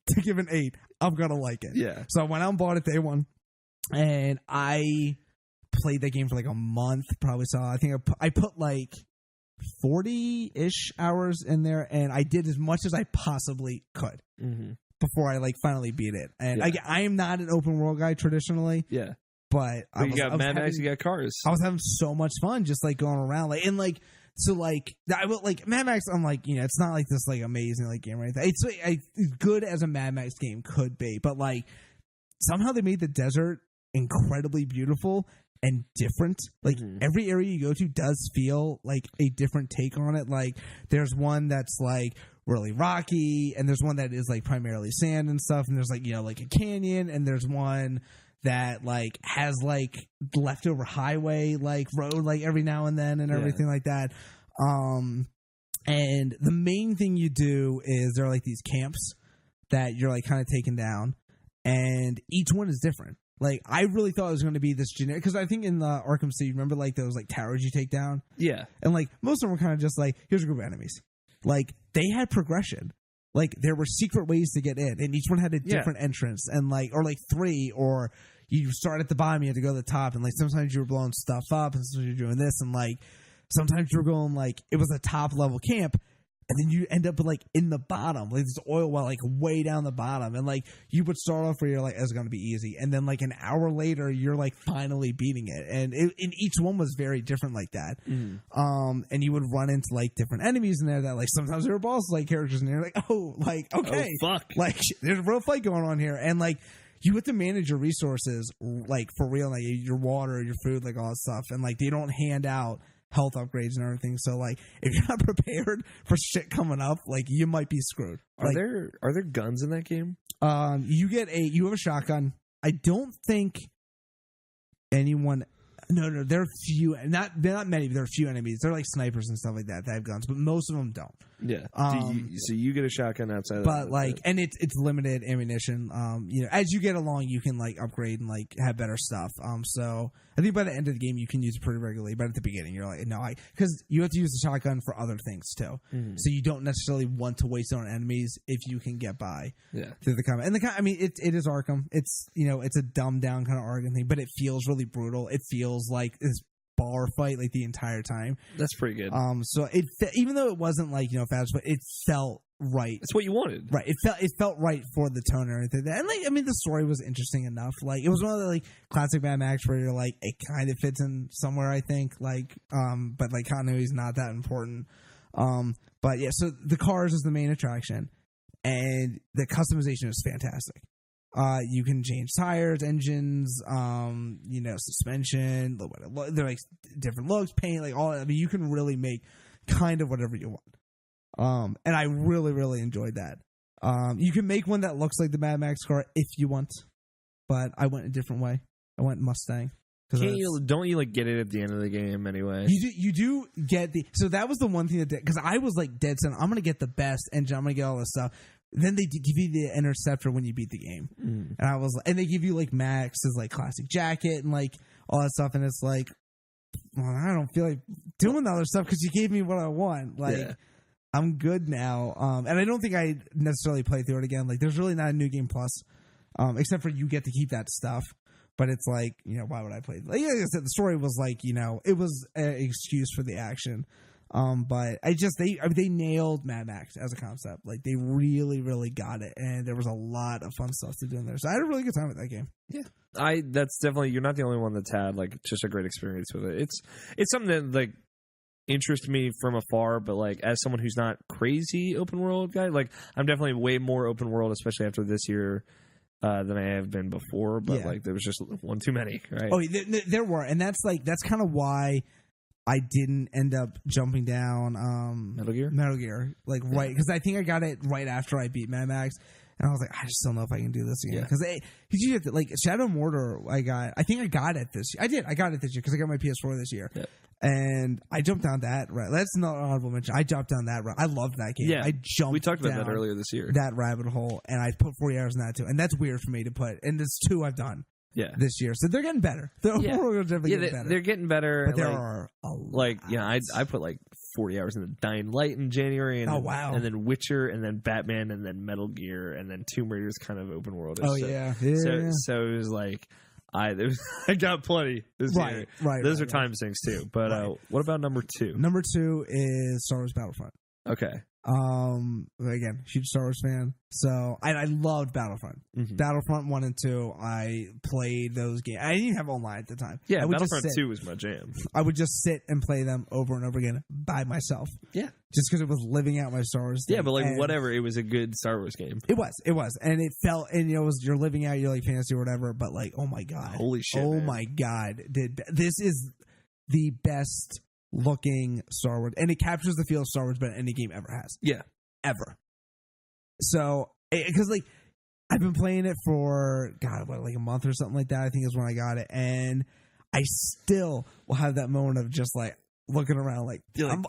Speaker 2: to give an 8, I'm going to like it.
Speaker 1: Yeah.
Speaker 2: So I went out and bought it day one, and I played that game for like a month, probably. So I think I put like 40-ish hours in there, and I did as much as I possibly could. Mm-hmm. Before I like finally beat it. And I am not an open world guy traditionally.
Speaker 1: Yeah.
Speaker 2: But
Speaker 1: you got Mad Max, you got cars.
Speaker 2: I was having so much fun just like going around. Like, and like, so like, I will like Mad Max, I'm like, you know, it's not like this like amazing like game or anything. It's like, as good as a Mad Max game could be, but like somehow they made the desert incredibly beautiful and different. Like every area you go to does feel like a different take on it. Like there's one that's like really rocky, and there's one that is like primarily sand and stuff, and there's like, you know, like a canyon, and there's one that like has like leftover highway like road like every now and then and everything like that. And the main thing you do is there are like these camps that you're like kind of taking down, and each one is different. Like, I really thought it was going to be this generic, because I think in the Arkham City, remember like those like towers you take down?
Speaker 1: Yeah.
Speaker 2: And like most of them were kind of just like, here's a group of enemies. Like, they had progression. Like, there were secret ways to get in, and each one had a different entrance, and like, or like 3, or you start at the bottom, you had to go to the top, and like sometimes you were blowing stuff up, and sometimes you're doing this, and like sometimes you were going like, it was a top level camp, and then you end up like in the bottom, like this oil well, like way down the bottom, and like you would start off where you're like, it's going to be easy, and then like an hour later, you're like finally beating it, and each one was very different like that. And you would run into like different enemies in there that like sometimes there were boss like characters in there, like, oh, like okay,
Speaker 1: fuck,
Speaker 2: like there's a real fight going on here, and like you have to manage your resources like for real, like your water, your food, like all that stuff, and like they don't hand out health upgrades and everything. So like if you're not prepared for shit coming up, like you might be screwed.
Speaker 1: Are
Speaker 2: like,
Speaker 1: there guns in that game?
Speaker 2: You have a shotgun. I don't think anyone. No, there are few. They're not many. But there are a few enemies. They're like snipers and stuff like that have guns, but most of them don't.
Speaker 1: Yeah. So you get a shotgun outside of
Speaker 2: but like, and it's limited ammunition. You know, as you get along, you can like upgrade and like have better stuff. So I think by the end of the game, you can use it pretty regularly. But at the beginning, you're like, no, because you have to use the shotgun for other things too. So you don't necessarily want to waste it on enemies if you can get by through the combat. And I mean, it is Arkham. It's, you know, it's a dumbed down kind of Arkham thing, but it feels really brutal. It feels like this bar fight like the entire time.
Speaker 1: That's pretty good.
Speaker 2: So even though it wasn't like, you know, fast, but it felt right.
Speaker 1: That's what you wanted.
Speaker 2: Right. It felt right for the tone and everything. And like, I mean, the story was interesting enough. Like, it was one of the like classic Mad Max where you're like, it kind of fits in somewhere, I think. Like, but like continuity is not that important. But yeah, so the cars is the main attraction, and the customization is fantastic. You can change tires, engines, you know, suspension. They're like different looks, paint, like all. I mean, you can really make kind of whatever you want. And I really, really enjoyed that. You can make one that looks like the Mad Max car if you want, but I went a different way. I went Mustang.
Speaker 1: Don't you like get it at the end of the game anyway?
Speaker 2: You do get so that was the one thing that because I was like dead set. I'm gonna get the best engine. I'm gonna get all this stuff. Then they give you the interceptor when you beat the game, and they give you like Max's like classic jacket and like all that stuff, and it's like, well, I don't feel like doing the other stuff because you gave me what I want. Like, I'm good now, and I don't think I necessarily play through it again. Like, there's really not a new game plus, except for you get to keep that stuff. But it's like, you know, why would I play? Like I said, the story was like, you know, it was an excuse for the action. But they nailed Mad Max as a concept. Like they really, really got it, and there was a lot of fun stuff to do in there. So I had a really good time with that game.
Speaker 1: Yeah, that's definitely, you're not the only one that's had like just a great experience with it. It's something that like interests me from afar, but like as someone who's not crazy open world guy, like I'm definitely way more open world, especially after this year. Than I have been before, but like there was just one too many, right?
Speaker 2: Oh, there were, and that's kind of why I didn't end up jumping down
Speaker 1: Metal Gear,
Speaker 2: like right, because I think I got it right after I beat Mad Max, and I was like, I just don't know if I can do this again, because you have to, like Shadow Mortar, I think I got it this year. I got it this year because I got my PS4 this year. Yeah. And I jumped down that right. That's not an honorable mention. I jumped down that route. I loved that game.
Speaker 1: Yeah,
Speaker 2: I jumped.
Speaker 1: We talked about that earlier this year.
Speaker 2: That rabbit hole, and I put 40 hours in that too. And that's weird for me to put. And there's 2 I've done. This year, so they're getting better. They're getting better.
Speaker 1: They're getting better.
Speaker 2: But there are a lot.
Speaker 1: I put like 40 hours into Dying Light in January, and and then Witcher, and then Batman, and then Metal Gear, and then Tomb Raider's kind of open world.
Speaker 2: So
Speaker 1: it was like I got plenty this year.
Speaker 2: Right.
Speaker 1: Those are time sinks too. But what about number 2?
Speaker 2: Number 2 is Star Wars Battlefront.
Speaker 1: Okay.
Speaker 2: Again, huge Star Wars fan. So I loved Battlefront. Mm-hmm. Battlefront 1 and 2, I played those games. I didn't even have online at the time.
Speaker 1: Yeah, Battlefront 2 was my jam.
Speaker 2: I would just sit and play them over and over again by myself.
Speaker 1: Yeah.
Speaker 2: Just because it was living out my Star Wars thing.
Speaker 1: Yeah, but like whatever, it was a good Star Wars game.
Speaker 2: It was. And it felt, and it was, you're living out your like fantasy or whatever, but like, oh my God.
Speaker 1: Holy shit.
Speaker 2: Oh my God. This is the best looking Star Wars, and it captures the feel of Star Wars better than any game ever has.
Speaker 1: Yeah.
Speaker 2: Ever. So, because like I've been playing it for like a month or something like that. I think is when I got it, and I still will have that moment of just like looking around, like,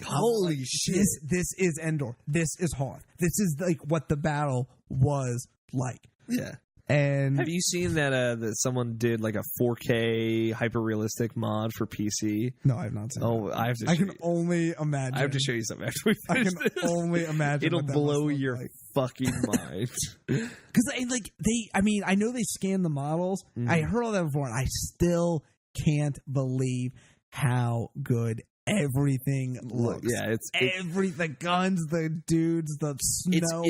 Speaker 1: holy shit!
Speaker 2: This is Endor. This is Hoth. This is like what the battle was like.
Speaker 1: Yeah.
Speaker 2: And
Speaker 1: have you seen that that someone did like a 4K hyper realistic mod for PC?
Speaker 2: No, I have not seen.
Speaker 1: Oh,
Speaker 2: that.
Speaker 1: I have to.
Speaker 2: I can only imagine.
Speaker 1: I have to show you something after we finish.
Speaker 2: I can only imagine.
Speaker 1: It'll blow your fucking mind.
Speaker 2: Because I know they scanned the models. Mm-hmm. I heard all that before, and I still can't believe how good everything looks.
Speaker 1: Yeah, it's
Speaker 2: the guns, the dudes, the snow.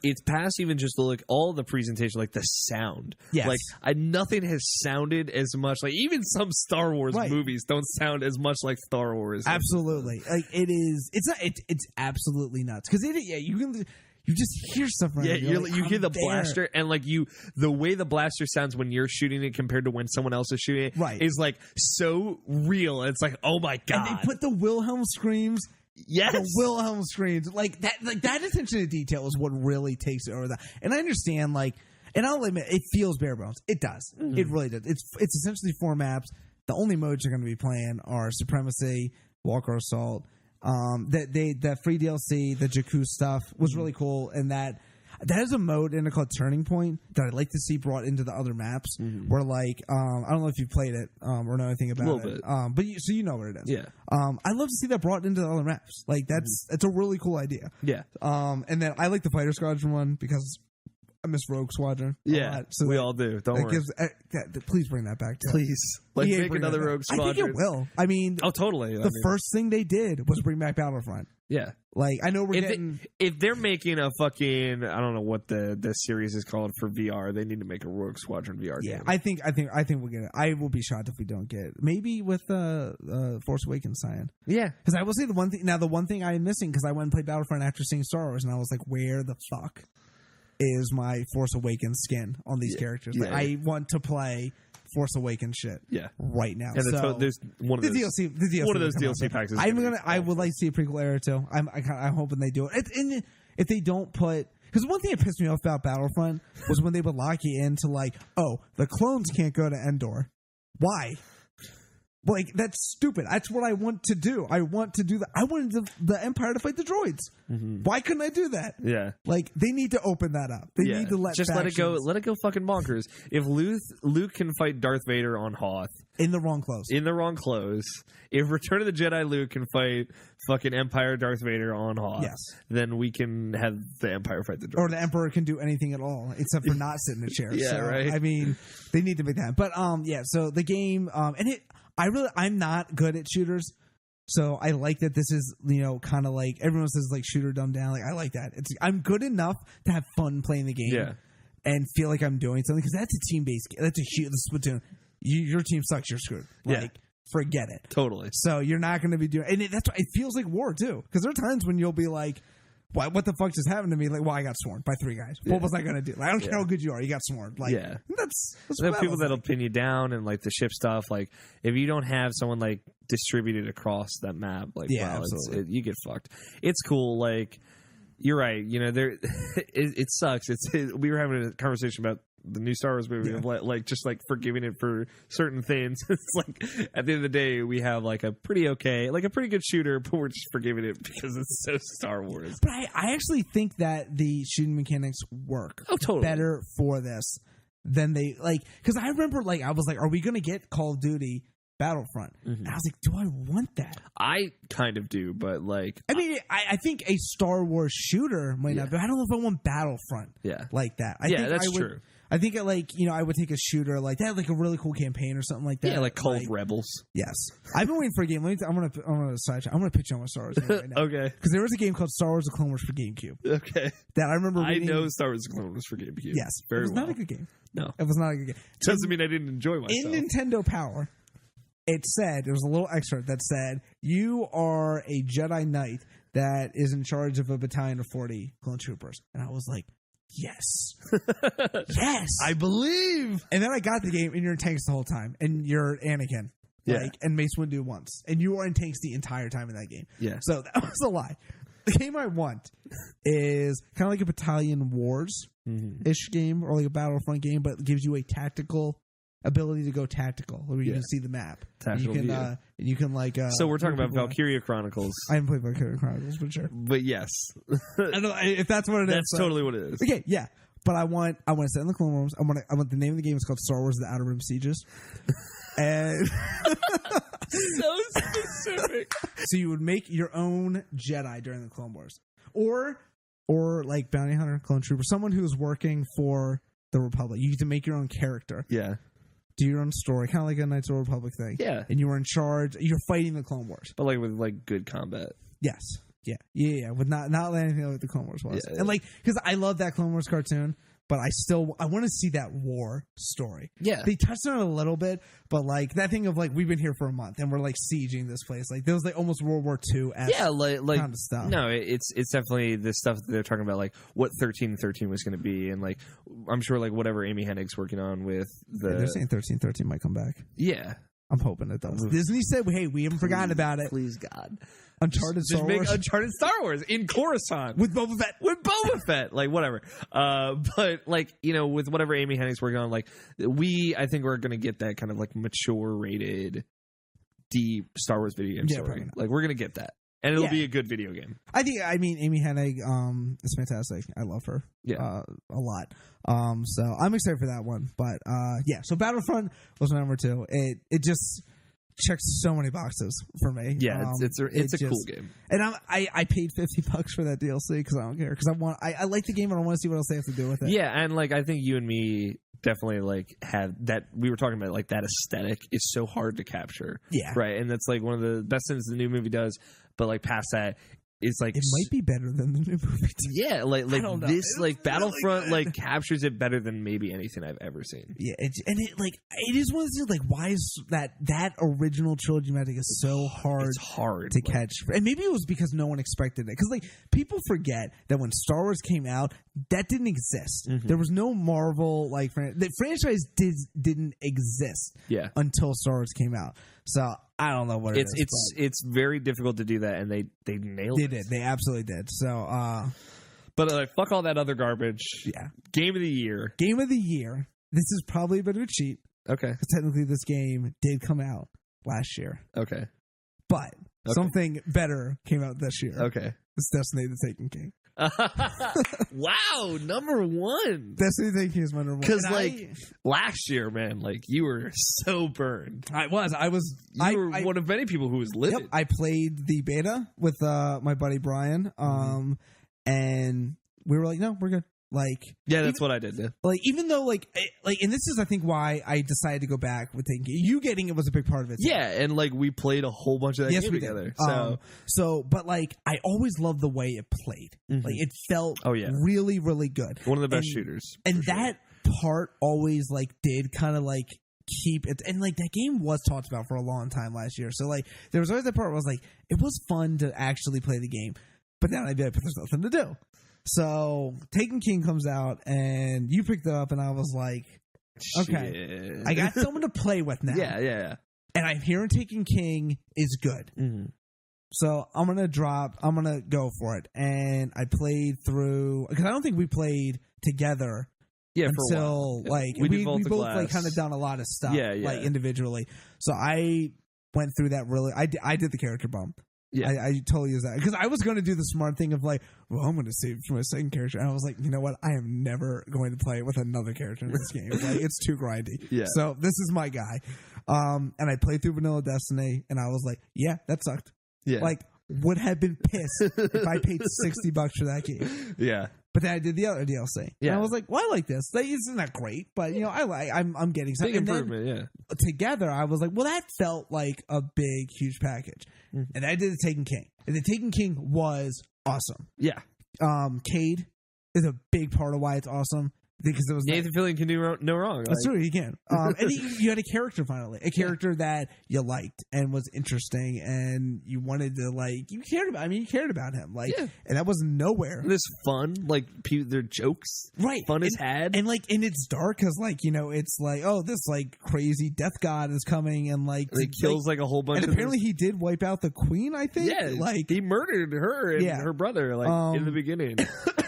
Speaker 1: It's past even just all the presentation, like the sound.
Speaker 2: Yes.
Speaker 1: Like nothing has sounded as much. Like even some Star Wars movies don't sound as much like Star Wars.
Speaker 2: Absolutely, like it is. It's not. It's absolutely nuts because you can. You just hear stuff.
Speaker 1: You hear the blaster, and the way the blaster sounds when you're shooting it compared to when someone else is shooting it, is like so real. It's like, oh my God!
Speaker 2: And they put the Wilhelm screams.
Speaker 1: Yes,
Speaker 2: the Wilhelm screams like that. Like that attention to detail is what really takes it over that. And I understand, and I'll admit, it feels bare bones. It does. Mm-hmm. It really does. It's essentially 4 maps. The only modes you're going to be playing are Supremacy, Walker Assault. The free DLC, the Jakku stuff was really cool, and that is a mode in it called Turning Point that I'd like to see brought into the other maps. Mm-hmm. Where I don't know if you played it or know anything about it, but you know what it is.
Speaker 1: Yeah.
Speaker 2: I'd love to see that brought into the other maps. Like that's a really cool idea.
Speaker 1: Yeah.
Speaker 2: And then I like the Fighter Squadron one because I miss Rogue Squadron.
Speaker 1: Yeah, so we all do. Don't worry.
Speaker 2: Please bring that back.
Speaker 1: Please, make another Rogue Squadron.
Speaker 2: I think it will. I mean,
Speaker 1: totally.
Speaker 2: The first thing they did was bring back Battlefront.
Speaker 1: Yeah,
Speaker 2: I know
Speaker 1: if they're making a fucking, I don't know what the series is called for VR, they need to make a Rogue Squadron VR game.
Speaker 2: I think we'll get it. I will be shocked if we don't get it. Maybe with Force Awakens sign.
Speaker 1: Yeah,
Speaker 2: because I will say the one thing I'm missing, because I went and played Battlefront after seeing Star Wars, and I was like, where the fuck is my Force Awakens skin on these characters? I want to play Force Awakens shit. Right now.
Speaker 1: And there's one of those DLC. One of those DLC packs.
Speaker 2: I would like to see a prequel era too. I'm hoping they do it. And if they don't put, because one thing that pissed me off about Battlefront was when they would lock you into the clones can't go to Endor. Why? That's stupid. That's what I want to do. I want to do that. I wanted the Empire to fight the droids. Mm-hmm. Why couldn't I do that?
Speaker 1: Yeah.
Speaker 2: They need to open that up. They need to let it
Speaker 1: go. Let it go fucking bonkers. If Luke can fight Darth Vader on Hoth.
Speaker 2: In the wrong clothes. If Return of the Jedi Luke can fight fucking Empire Darth Vader on Hoth. Yes. Then we can have the Empire fight the droids. Or the Emperor can do anything at all except for not sit in a chair.
Speaker 1: Yeah, right.
Speaker 2: I mean, they need to make that. But so the game, and I'm not good at shooters, So I like that this is, kind of like everyone says like shooter dumbed down. Like I like that. I'm good enough to have fun playing the game.
Speaker 1: Yeah.
Speaker 2: And feel like I'm doing something because that's a team-based game. That's a huge Splatoon. Your team sucks. You're screwed. Like, forget it.
Speaker 1: Totally.
Speaker 2: So you're not going to be doing, and that's why it feels like war too. Because there are times when you'll be like, "What the fuck just happened to me?" Like, well, I got swarmed by 3 guys. What was I going to do? Like, I don't care how good you are. You got swarmed. Like, that's
Speaker 1: there are people that'll pin you down and like the ship stuff. Like, if you don't have someone like distributed across that map, like, wow, you get fucked. It's cool. Like, you're right. It sucks. We were having a conversation about the new Star Wars movie of like just like forgiving it for certain things. It's like at the end of the day, we have like a pretty good shooter, but we're just forgiving it because it's so Star Wars.
Speaker 2: But I actually think that the shooting mechanics work better for this than they like. Because I remember I was like, are we going to get Call of Duty Battlefront? And I was like, do I want that?
Speaker 1: I kind of do, but like,
Speaker 2: I mean, I think a Star Wars shooter might not, but I don't know if I want Battlefront like that. I think
Speaker 1: that's true.
Speaker 2: I think I would take a shooter like that, like a really cool campaign or something like that.
Speaker 1: Yeah, like Call of Rebels.
Speaker 2: Yes, I've been waiting for a game. I'm gonna pitch on my Star Wars game right now.
Speaker 1: Okay,
Speaker 2: because there was a game called Star Wars: The Clone Wars for GameCube.
Speaker 1: Okay,
Speaker 2: that I remember.
Speaker 1: I know Star Wars: The Clone Wars for GameCube.
Speaker 2: Yes,
Speaker 1: very
Speaker 2: it was
Speaker 1: well.
Speaker 2: not a good game.
Speaker 1: No,
Speaker 2: it was not a good game.
Speaker 1: Doesn't mean I didn't enjoy myself.
Speaker 2: In Nintendo Power, it said there was a little excerpt that said you are a Jedi Knight that is in charge of a battalion of 40 clone troopers, and I was like, yes, yes,
Speaker 1: I believe.
Speaker 2: And then I got the game, and you're in tanks the whole time, and you're Anakin, and Mace Windu once, and you are in tanks the entire time in that game.
Speaker 1: Yeah,
Speaker 2: so that was a lie. The game I want is kind of like a Battalion Wars ish game, or like a Battlefront game, but it gives you a tactical ability to go tactical, where you can see the map.
Speaker 1: Tactical
Speaker 2: you can, you can like.
Speaker 1: So we're talking about Valkyria Chronicles.
Speaker 2: I haven't played Valkyria Chronicles, but sure.
Speaker 1: But yes,
Speaker 2: I don't know if that's what it is.
Speaker 1: That's totally what it is.
Speaker 2: Okay, yeah. But I want to set in the Clone Wars. I want the name of the game is called Star Wars: The Outer Rim Sieges. And
Speaker 1: so specific.
Speaker 2: So you would make your own Jedi during the Clone Wars, or like bounty hunter, clone trooper, someone who is working for the Republic. You get to make your own character. Yeah. Do your own story, kind of like a Knights of the Republic thing. Yeah. And you were in charge. You're fighting the Clone Wars,
Speaker 1: but like with like good combat.
Speaker 2: Yes. Yeah. With not anything like the Clone Wars was, and like because I love that Clone Wars cartoon. But I want to see that war story. Yeah. They touched on it a little bit, but like that thing of like, we've been here for a month and we're like sieging this place. Like there was like almost World War II like kind of stuff.
Speaker 1: No, it's definitely the stuff that they're talking about, like what 1313 was going to be. And like, I'm sure like whatever Amy Hennig's working on with
Speaker 2: they're saying 1313 might come back.
Speaker 1: Yeah.
Speaker 2: I'm hoping it does. Disney said, hey, we haven't forgotten about it.
Speaker 1: Please, God.
Speaker 2: Uncharted Star Wars.
Speaker 1: Make Uncharted Star Wars in Coruscant.
Speaker 2: With Boba Fett.
Speaker 1: Like, whatever. But, like, with whatever Amy Hennig's working on, like, I think we're going to get that kind of, like, mature rated, deep Star Wars video game story. Like, we're going to get that. And it'll be a good video game.
Speaker 2: I mean, Amy Hennig is fantastic. I love her a lot. So I'm excited for that one. But so Battlefront was my number 2. It just checks so many boxes for me.
Speaker 1: Yeah, it's a cool game.
Speaker 2: And I paid $50 for that DLC because I don't care. Because I like the game and I want to see what else they have to do with it.
Speaker 1: Yeah, and like I think you and me definitely like have that. We were talking about like that aesthetic is so hard to capture. Yeah, right. And that's like one of the best things the new movie does. But like past that, it's like
Speaker 2: it might be better than the new movie.
Speaker 1: Yeah, like this like Battlefront really like captures it better than maybe anything I've ever seen.
Speaker 2: Yeah, it is one of those things like why is that original trilogy magic is so hard.
Speaker 1: It's hard
Speaker 2: to catch, and maybe it was because no one expected it. Because like people forget that when Star Wars came out, that didn't exist. Mm-hmm. There was no Marvel like the franchise didn't exist. Until Star Wars came out. So I don't know what it is.
Speaker 1: It's very difficult to do that, and they nailed it.
Speaker 2: They absolutely did. So,
Speaker 1: but like fuck all that other garbage. Yeah, Game of the Year.
Speaker 2: This is probably a bit of a cheat.
Speaker 1: Okay,
Speaker 2: because technically this game did come out last year.
Speaker 1: Okay,
Speaker 2: but something better came out this year.
Speaker 1: Okay,
Speaker 2: it's Destiny: The Taken King.
Speaker 1: Wow, number 1.
Speaker 2: Destiny: The Taken King is my number 1.
Speaker 1: Because like last year, man, like you were so burned.
Speaker 2: I was.
Speaker 1: You were one of many people who was livid.
Speaker 2: Yep, I played the beta with my buddy Brian, and we were like, no, we're good. Like,
Speaker 1: yeah, that's what I did. Yeah.
Speaker 2: Like, even though like, and this is I think why I decided to go back with taking you getting it was a big part of it.
Speaker 1: Yeah, and like we played a whole bunch of that game together.
Speaker 2: But like I always loved the way it played. Like it felt really, really good.
Speaker 1: One of the best shooters.
Speaker 2: And that part always like did kind of like keep it, and like that game was talked about for a long time last year. So like there was always that part where I was like, it was fun to actually play the game, but then I'd be like, but there's nothing to do. So Taken King comes out and you picked it up and I was like, okay, shit. I got someone to play with now.
Speaker 1: Yeah.
Speaker 2: And I'm hearing Taken King is good. So I'm going to go for it. And I played through, because I don't think we played together until like we both like kind of done a lot of stuff like individually. So I went through that really, I did the character bump. Yeah, I totally use that because I was going to do the smart thing of like, well, I'm going to save for my second character, and I was like, you know what, I am never going to play with another character in this game. Like, it's too grindy. Yeah. So this is my guy, and I played through Vanilla Destiny, and I was like, yeah, that sucked. Yeah, like would have been pissed if I paid $60 for that game. Yeah. But then I did the other DLC. Yeah. And I was like, well, I like this. Like, isn't that great? But, you know, I'm getting something. Big improvement, yeah. Together, I was like, well, that felt like a big, huge package. And I did the Taken King. And the Taken King was awesome. Yeah. Cade is a big part of why it's awesome. Because it was
Speaker 1: Nathan Fillion can do no wrong.
Speaker 2: That's true, he can. And you had a character finally, a character that you liked and was interesting, and you wanted to like. You cared about. I mean, you cared about him, like, and that was nowhere.
Speaker 1: This fun, like their jokes,
Speaker 2: right?
Speaker 1: Fun is had,
Speaker 2: and like, and it's dark because, like, you know, it's like, oh, this like crazy death god is coming, and like
Speaker 1: he kills like a whole bunch.
Speaker 2: And apparently, he did wipe out the queen. I think,
Speaker 1: like he murdered her and her brother, like in the beginning.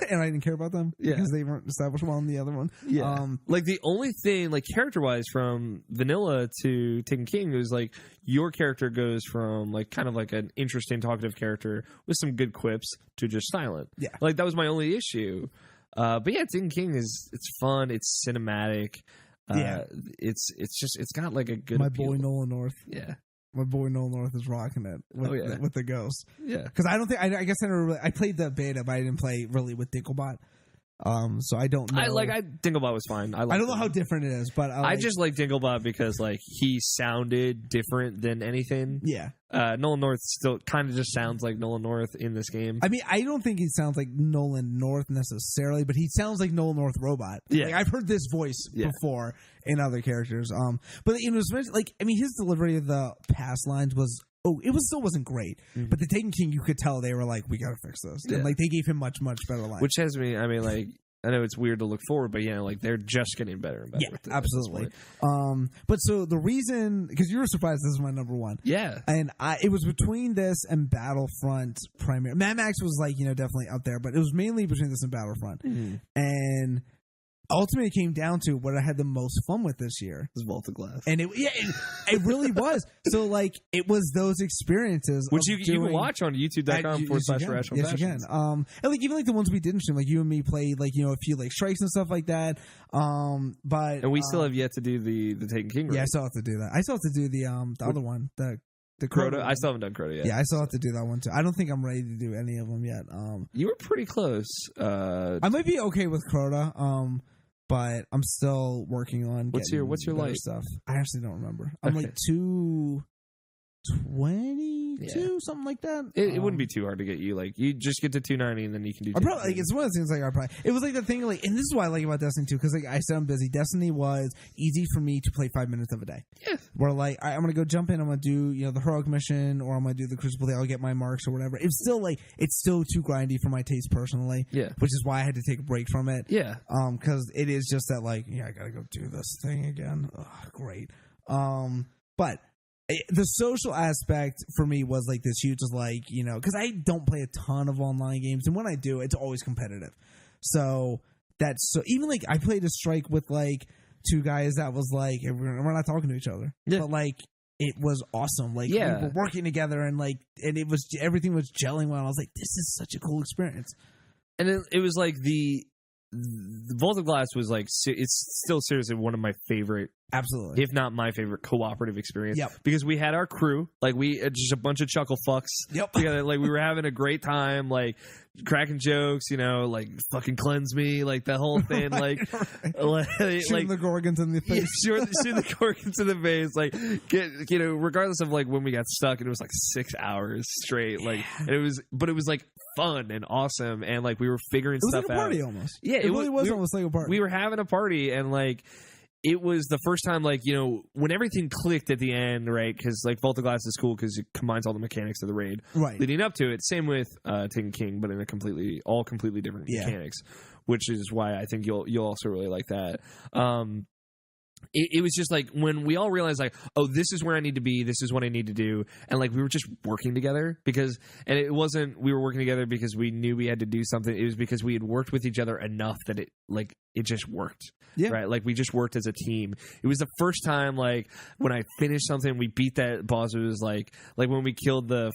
Speaker 2: And I didn't care about them because they weren't established well in the other one.
Speaker 1: Yeah. Like the only thing, like character-wise, from vanilla to Taken King is like your character goes from like kind of like an interesting, talkative character with some good quips to just silent. Yeah. Like that was my only issue. But yeah, Taken King it's fun. It's cinematic. It's got like a good.
Speaker 2: My
Speaker 1: appeal.
Speaker 2: boy Nolan North.
Speaker 1: Yeah.
Speaker 2: My boy Nolan North is rocking it with the ghost. Yeah, because I don't think I guess I never really, I played the beta, but I didn't play really with Dinklebot. So I don't know.
Speaker 1: Dinklebot was fine.
Speaker 2: I don't know how different it is, but
Speaker 1: I just like Dinklebot because like he sounded different than anything. Yeah. Nolan North still kind of just sounds like Nolan North in this game.
Speaker 2: I mean, I don't think he sounds like Nolan North necessarily, but he sounds like Nolan North Robot. Yeah. Like, I've heard this voice before in other characters. But it was like, I mean, his delivery of the past lines was. Oh, still wasn't great, but the Taken King, you could tell they were like, we gotta fix this, and like they gave him much better lines.
Speaker 1: Which has me, I mean, like I know it's weird to look forward, but like they're just getting better and better.
Speaker 2: Yeah, with absolutely. But so the reason, because you were surprised this is my number one, and it was between this and Battlefront primarily. Mad Max was like definitely up there, but it was mainly between this and Battlefront, and. Ultimately, it came down to what I had the most fun with this year.
Speaker 1: It was Vault of Glass.
Speaker 2: And it really was. So, like, it was those experiences.
Speaker 1: Which you can watch on youtube.com/Rational.
Speaker 2: Yes, you can. And, like, even, like, the ones we didn't stream, like, you and me played, like, a few, like, strikes and stuff like that. And
Speaker 1: we still have yet to do the Taken King raid.
Speaker 2: Yeah, I still have to do that. I still have to do the other one, the
Speaker 1: Crota. I still haven't done Crota yet.
Speaker 2: Yeah, I still have to do that one, too. I don't think I'm ready to do any of them yet.
Speaker 1: You were pretty close.
Speaker 2: I might be okay with Crota. But I'm still working on
Speaker 1: what's your light
Speaker 2: stuff. I actually don't remember. I'm like 222, something like that.
Speaker 1: It wouldn't be too hard to get you. Like you just get to 290 and then you can do.
Speaker 2: Probably, like, it's one of the things like I probably. It was like the thing like, and this is why I like about Destiny 2 because like I said I'm busy. Destiny was easy for me to play 5 minutes of a day. Yeah. Where like I'm gonna go jump in. I'm gonna do the heroic mission or I'm gonna do the Crucible thing. I'll get my marks or whatever. It's still too grindy for my taste personally. Yeah. Which is why I had to take a break from it. Yeah. Because it is just that like I gotta go do this thing again. Ugh, great. But. The social aspect for me was like this huge, like, because I don't play a ton of online games, and when I do, it's always competitive. So even like I played a strike with like two guys that was like we're not talking to each other, but like it was awesome. Like we were working together and it was everything was gelling well. I was like, this is such a cool experience.
Speaker 1: And it was like Vault of Glass was like it's still seriously one of my favorite,
Speaker 2: absolutely,
Speaker 1: if not my favorite cooperative experience.
Speaker 2: Yep.
Speaker 1: Because we had our crew, like we just a bunch of chuckle fucks
Speaker 2: Yep.
Speaker 1: together. Like we were having a great time, like cracking jokes, you know, like fucking cleanse me, like the whole thing,
Speaker 2: right,
Speaker 1: like
Speaker 2: shooting the Gorgons in the face.
Speaker 1: Yeah, shoot the Gorgons in the face, like you know, regardless of like when we got stuck, and it was like 6 hours straight, like and it was like fun and awesome, and like we were figuring stuff out. It was like a party
Speaker 2: almost.
Speaker 1: Yeah,
Speaker 2: it really was almost like a party.
Speaker 1: We were having a party, and like it was the first time, like, you know, when everything clicked at the end, right? Because like Vault of Glass is cool because it combines all the mechanics of the raid leading up to it. Same with Taken King, but in a completely different mechanics, which is why I think you'll also really like that. It was just like when we all realized like, oh, this is where I need to be, this is what I need to do, and like we were just working together and it wasn't we were working together because we knew we had to do something. It was because we had worked with each other enough that it just worked. Yeah. Right. Like we just worked as a team. It was the first time like when I finished something, we beat that boss. It was like when we killed the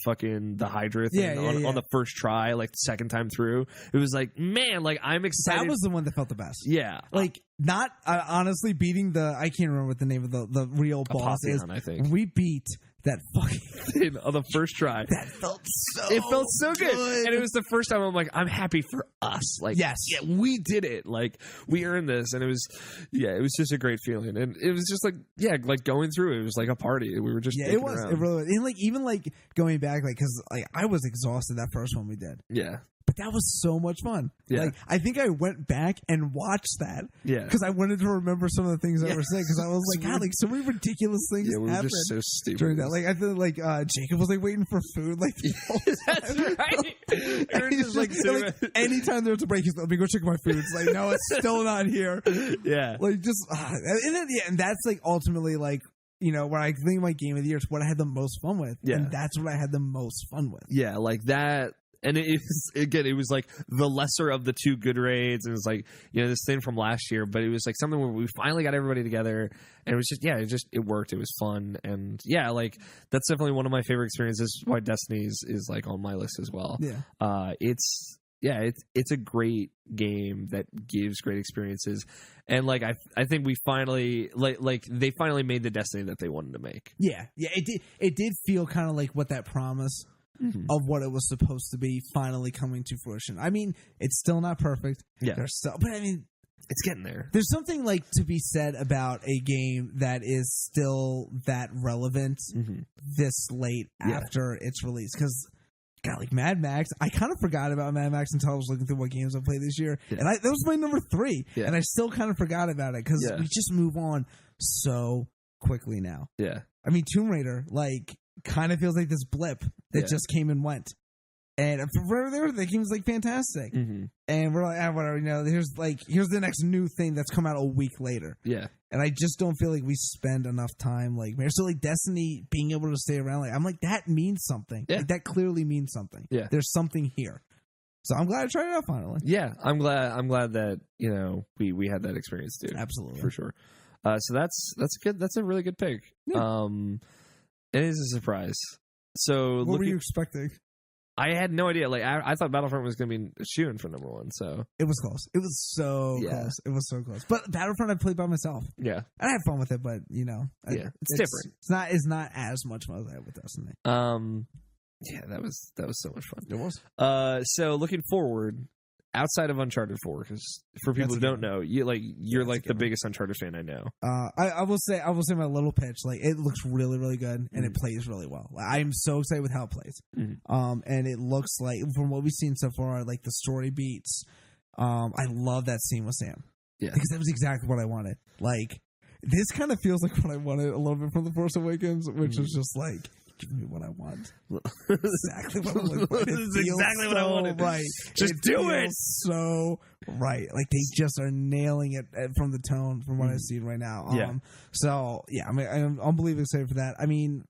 Speaker 1: Hydra thing on the first try, like the second time through. It was like, man, like I'm excited.
Speaker 2: That was the one that felt the best.
Speaker 1: Yeah.
Speaker 2: Like not honestly beating I can't remember what the name of the real boss is.
Speaker 1: I think
Speaker 2: we beat that fucking
Speaker 1: thing on the first try.
Speaker 2: That felt so
Speaker 1: It felt so good. And it was the first time I'm like, I'm happy for us. Like,
Speaker 2: yes.
Speaker 1: Yeah, we did it. Like, we earned this. And it was just a great feeling. And it was just like, like going through it was like a party. We were just
Speaker 2: it was.
Speaker 1: around.
Speaker 2: It really was. And like, even like going back, like, because like I was exhausted that first one we did.
Speaker 1: Yeah.
Speaker 2: But that was so much fun.
Speaker 1: Yeah.
Speaker 2: Like, I think I went back and watched that.
Speaker 1: Yeah.
Speaker 2: Because I wanted to remember some of the things that were said. Because I was like, God, like so many ridiculous things
Speaker 1: we were
Speaker 2: happened
Speaker 1: just so stupid
Speaker 2: during that. Like I feel like Jacob was like waiting for food. Like the whole time.
Speaker 1: That's right.
Speaker 2: He's like anytime there was a break, he's like, let me go check my food. It's like, no, it's still not here.
Speaker 1: Yeah.
Speaker 2: Like just and that's like ultimately like, you know, when I think my game of the year, it's what I had the most fun with.
Speaker 1: Yeah.
Speaker 2: And that's what I had the most fun with.
Speaker 1: Yeah, like that. And it was like the lesser of the two good raids. And it was like, you know, this thing from last year, but it was like something where we finally got everybody together, and it was just, it worked. It was fun. And yeah, like that's definitely one of my favorite experiences. Why Destiny is like on my list as well.
Speaker 2: Yeah.
Speaker 1: It's a great game that gives great experiences. And like, I think we finally like they finally made the Destiny that they wanted to make.
Speaker 2: Yeah. Yeah. It did feel kind of like what that promise of what it was supposed to be finally coming to fruition. I mean, it's still not perfect.
Speaker 1: Yeah.
Speaker 2: But I mean,
Speaker 1: it's getting there.
Speaker 2: There's something like to be said about a game that is still that relevant this late after its release. Because, God, like Mad Max, I kind of forgot about Mad Max until I was looking through what games I played this year. Yeah. And that was my number 3. Yeah. And I still kind of forgot about it because we just move on so quickly now.
Speaker 1: Yeah.
Speaker 2: I mean, Tomb Raider, like, kind of feels like this blip that just came and went. And for there, the game's like fantastic. And we're like, whatever, you know, here's the next new thing that's come out a week later.
Speaker 1: Yeah.
Speaker 2: And I just don't feel like we spend enough time like, so like Destiny being able to stay around, like I'm like, that means something. Yeah. Like that clearly means something. Yeah. There's something here. So I'm glad I tried it out finally. Yeah. I'm glad that, you know, we had that experience too. Absolutely. For sure. So that's good. That's a really good pick. Yeah. It is a surprise. So what were you expecting? I had no idea. Like I thought Battlefront was going to be shooting for number 1. So it was close. It was so close. It was so close. But Battlefront I played by myself. Yeah, I had fun with it. But you know, it's different. It's not as much fun as I had with Destiny. Yeah, that was so much fun. It was. So looking forward. Outside of Uncharted 4, because for people who don't know, you're like the biggest Uncharted fan I know. I will say my little pitch, like it looks really, really good and it plays really well. I'm so excited with how it plays. And it looks like from what we've seen so far, like the story beats. I love that scene with Sam. Yeah, because that was exactly what I wanted. Like this kind of feels like what I wanted a little bit from The Force Awakens, which is just like. Give me what I want. Exactly what I want. This is exactly what I wanted. Right. Just do it. So right. Like they just are nailing it from the tone from what I've seen right now. So yeah, I mean, I'm unbelievably excited for that. I mean,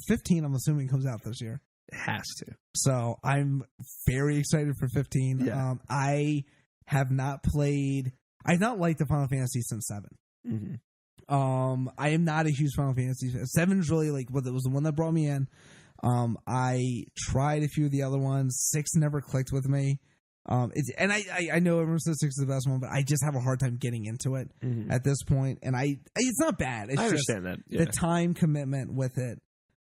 Speaker 2: 15, I'm assuming comes out this year. It has to. So I'm very excited for 15. Yeah. I've not liked the Final Fantasy since 7. I am not a huge Final Fantasy fan. 7's really like what was the one that brought me in. I tried a few of the other ones. 6 never clicked with me. And I know everyone says 6 is the best one, but I just have a hard time getting into it at this point. And it's not bad. It's
Speaker 1: I understand that. Yeah.
Speaker 2: The time commitment with it.